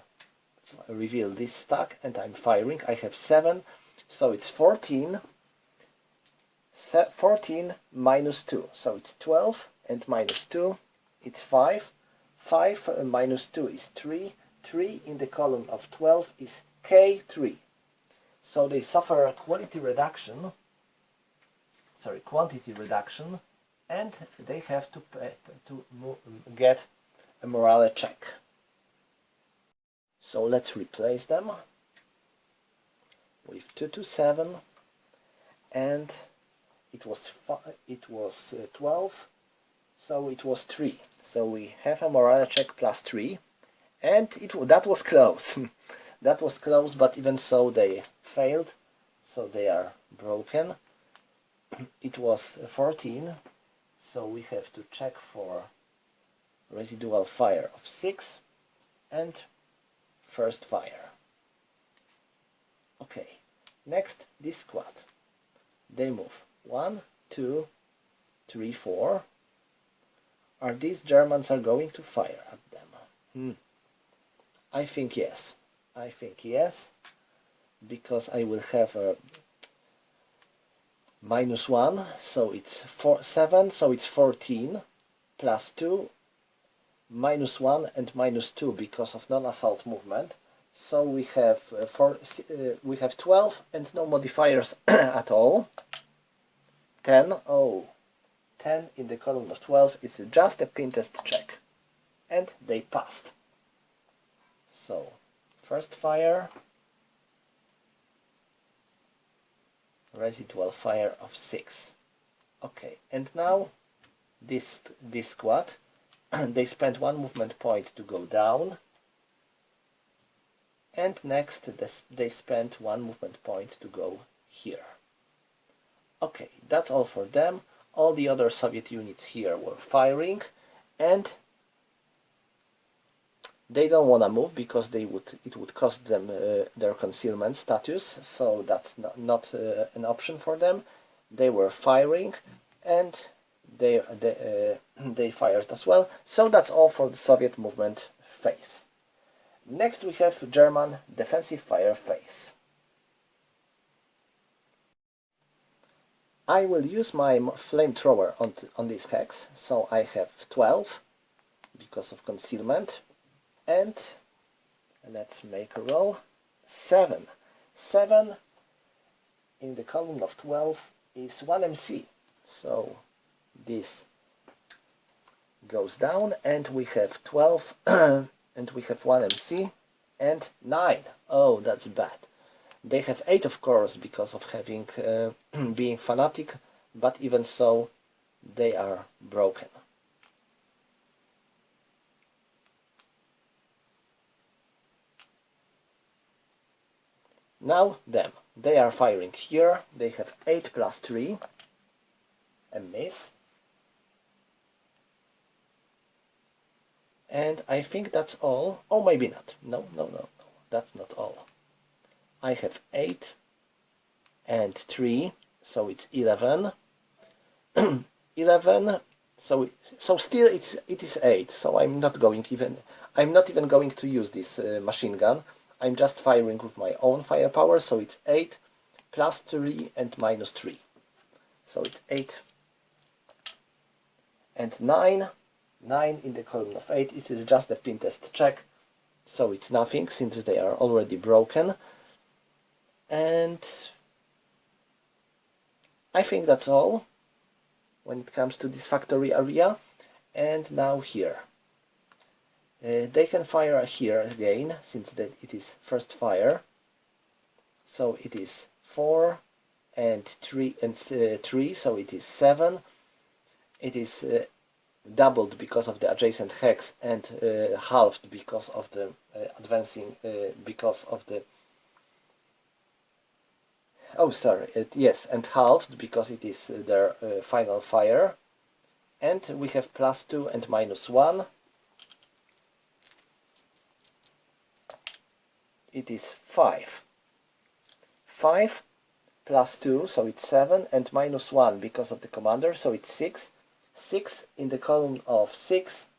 S1: reveal this stack, and I'm firing. I have 7, so it's 14. 14 minus 2, so it's 12, and minus 2, it's 5. 5 minus 2 is 3. 3 in the column of 12 is K3. So they suffer a quantity reduction, and they have to get a morale check. So let's replace them with 227, and it was 12, so it was 3. So we have a morale check plus 3, and that was close. That was close, but even so they failed, so they are broken. It was 14, so we have to check for residual fire of 6 and first fire. Okay, next this squad. They move 1, 2, 3, 4. Are these Germans are going to fire at them? I think yes. I think yes, because I will have a minus 1, so it's 7, so it's 14, plus 2, minus 1 and minus 2 because of non-assault movement. So we have 12 and no modifiers at all. 10, oh, 10 in the column of 12 is just a pin test check, and they passed. So first fire, residual fire of 6. Okay, and now this squad, they spend 1 movement point to go down, and next they spend 1 movement point to go here. Okay, that's all for them. All the other Soviet units here were firing, and they don't want to move because it would cost them their concealment status, so that's not an option for them. They were firing, and they fired as well. So that's all for the Soviet movement phase. Next we have German defensive fire phase. I will use my flamethrower on this hex, so I have 12 because of concealment, and let's make a roll. 7 in the column of 12 is 1 MC, so this goes down, and we have 12 and we have 1 MC and 9. Oh, that's bad. They have 8, of course, because of having being fanatic, but even so, they are broken. Now them. They are firing here. They have 8 plus 3, a miss. And I think that's all. Oh, maybe not. No, that's not all. I have 8 and 3, so it's 11. 11, so still it is 8. So I'm not even going to use this machine gun. I'm just firing with my own firepower. So it's 8 plus 3 and minus 3. So it's 8 and 9. 9 in the column of 8. It is just a pin test check, so it's nothing since they are already broken. And I think that's all when it comes to this factory area. And now here. They can fire here again, since it is first fire. So it is 4 and 3 and 3, so it is 7. It is doubled because of the adjacent hex, and halved because of the advancing, because of the yes, and halved because it is their final fire. And we have plus 2 and minus 1. It is 5. 5 plus 2, so it's 7, and minus 1 because of the commander, so it's 6. 6 in the column of 6,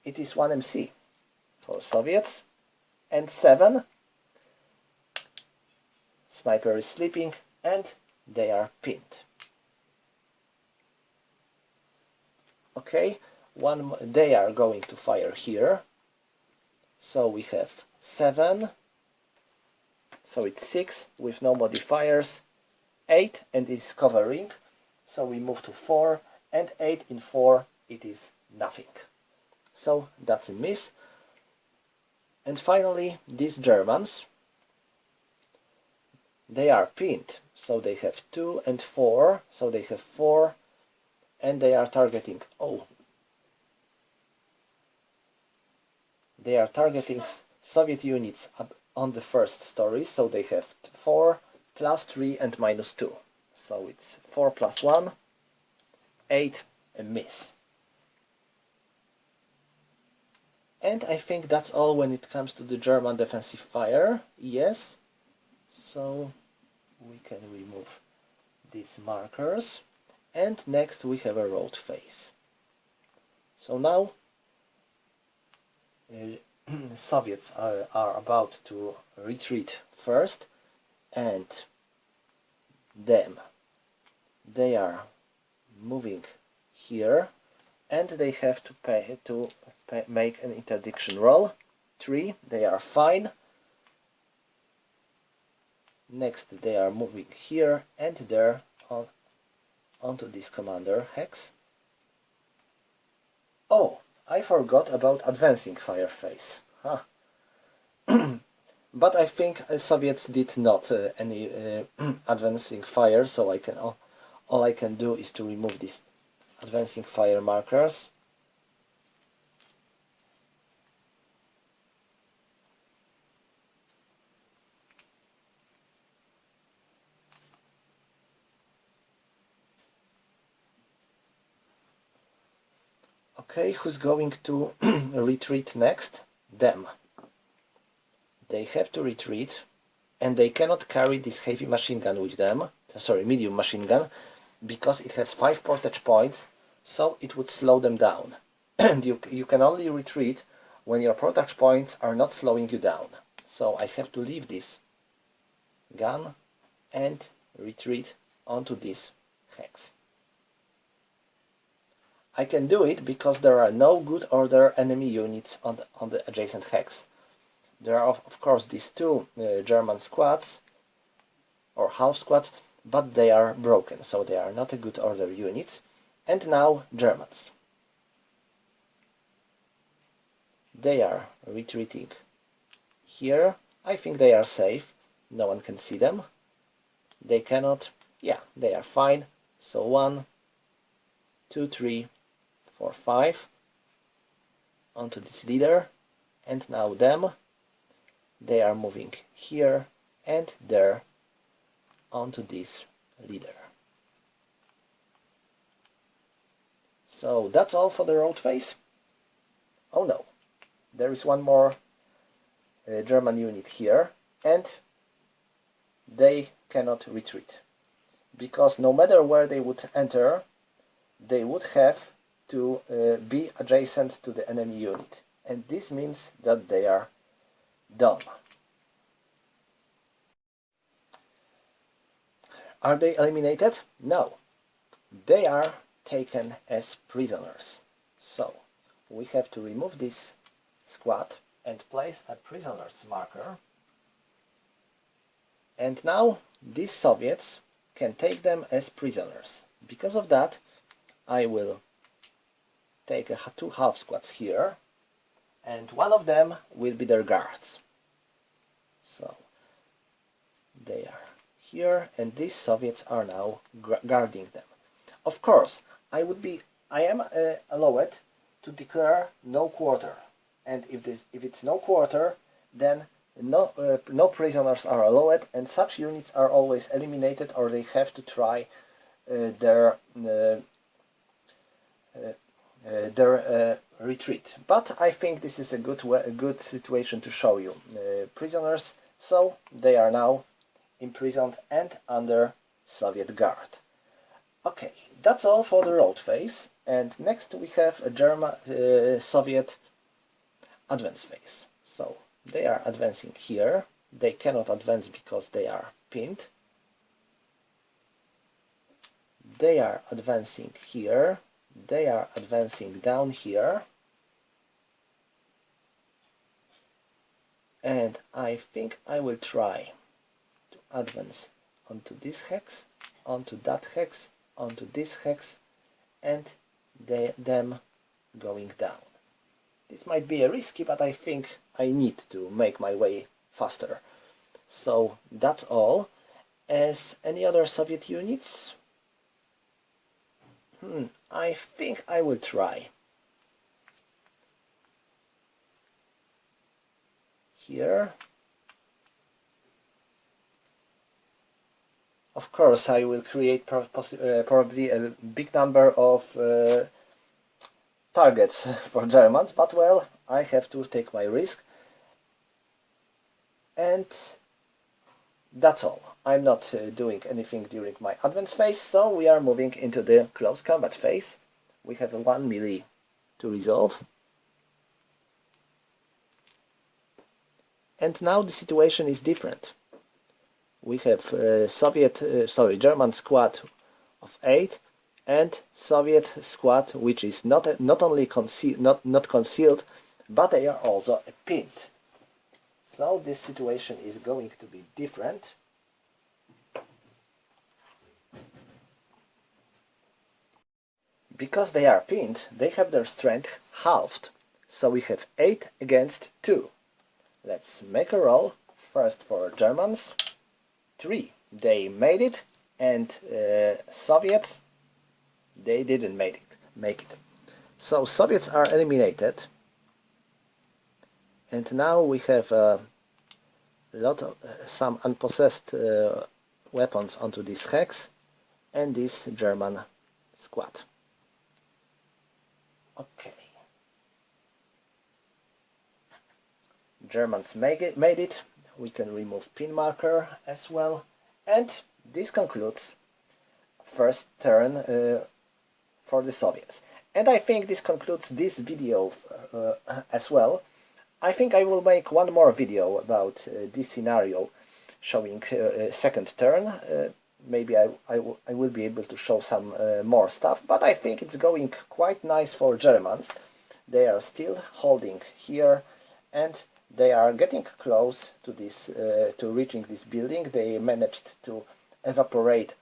S1: it is 1 MC for Soviets, and 7, sniper is sleeping, and they are pinned. Okay, they are going to fire here, so we have 7, so it's 6 with no modifiers, 8 and is covering. So we move to 4, and 8 in 4, it is nothing. So that's a miss. And finally, these Germans, they are pinned. So they have 2 and 4, so they have 4, and they are targeting, they are targeting Soviet units on the first story, so they have 4 plus 3 and minus 2. So it's 4 plus 1, 8, a miss. And I think that's all when it comes to the German defensive fire. Yes. So we can remove these markers. And next we have a road phase. So now Soviets are about to retreat first, and they are moving here, and they have to make an interdiction roll. 3, they are fine. Next they are moving here and there onto this commander hex. Oh, I forgot about advancing fire phase. Huh. But I think Soviets did not any advancing fire, so I can all I can do is to remove these advancing fire markers. Okay, who's going to retreat next? Them. They have to retreat, and they cannot carry this heavy machine gun with them, sorry, medium machine gun, because it has 5 portage points, so it would slow them down. And you can only retreat when your portage points are not slowing you down. So I have to leave this gun and retreat onto this hex. I can do it because there are no good order enemy units on the adjacent hex. There are of course these two German squads, or half squads, but they are broken, so they are not a good order units. And now Germans. They are retreating here. I think they are safe. No one can see them. They cannot. Yeah, they are fine. So 1, 2, 3, 4, 5 onto this leader, and now them. They are moving here and there onto this leader. So that's all for the road phase. Oh no, there is one more German unit here, and they cannot retreat, because no matter where they would enter, they would have to be adjacent to the enemy unit, and this means that they are done. Are they eliminated? No. They are taken as prisoners. So we have to remove this squad and place a prisoners marker. And now these Soviets can take them as prisoners. Because of that, I will take two half squads here, and one of them will be their guards. So they are here, and these Soviets are now guarding them. Of course, I am allowed to declare no quarter, and if it's no quarter, then no prisoners are allowed, and such units are always eliminated, or they have to try their retreat. But I think this is a good situation to show you prisoners. So they are now imprisoned and under Soviet guard. Okay, that's all for the road phase, and next we have a German Soviet advance phase. So they are advancing here. They cannot advance because they are pinned. They are advancing here. They are advancing down here. And I think I will try to advance onto this hex, onto that hex, onto this hex, and them going down. This might be risky, but I think I need to make my way faster. So that's all. As any other Soviet units? I think I will try. Here. Of course, I will create probably a big number of targets for Germans, but well, I have to take my risk. And that's all. I'm not doing anything during my advance phase, so we are moving into the close combat phase. We have a 1 melee to resolve. And now the situation is different. We have German squad of 8 and Soviet squad which is not only not concealed, but they are also pinned. So this situation is going to be different. Because they are pinned, they have their strength halved. So we have 8 against 2. Let's make a roll. First for Germans. 3. They made it, and Soviets, they didn't make it. So Soviets are eliminated, and now we have a lot of some unpossessed weapons onto this hex and this German squad. Okay. Germans made it. We can remove pin marker as well, and this concludes first turn for the Soviets. And I think this concludes this video as well. I think I will make one more video about this scenario showing second turn. Maybe I will be able to show some more stuff, but I think it's going quite nice for Germans. They are still holding here, and they are getting close to this, to reaching this building. They managed to evaporate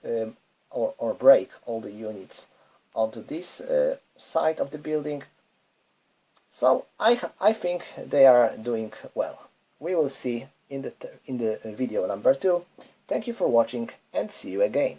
S1: or break all the units onto this side of the building. So I think they are doing well. We will see in the video number 2. Thank you for watching, and see you again.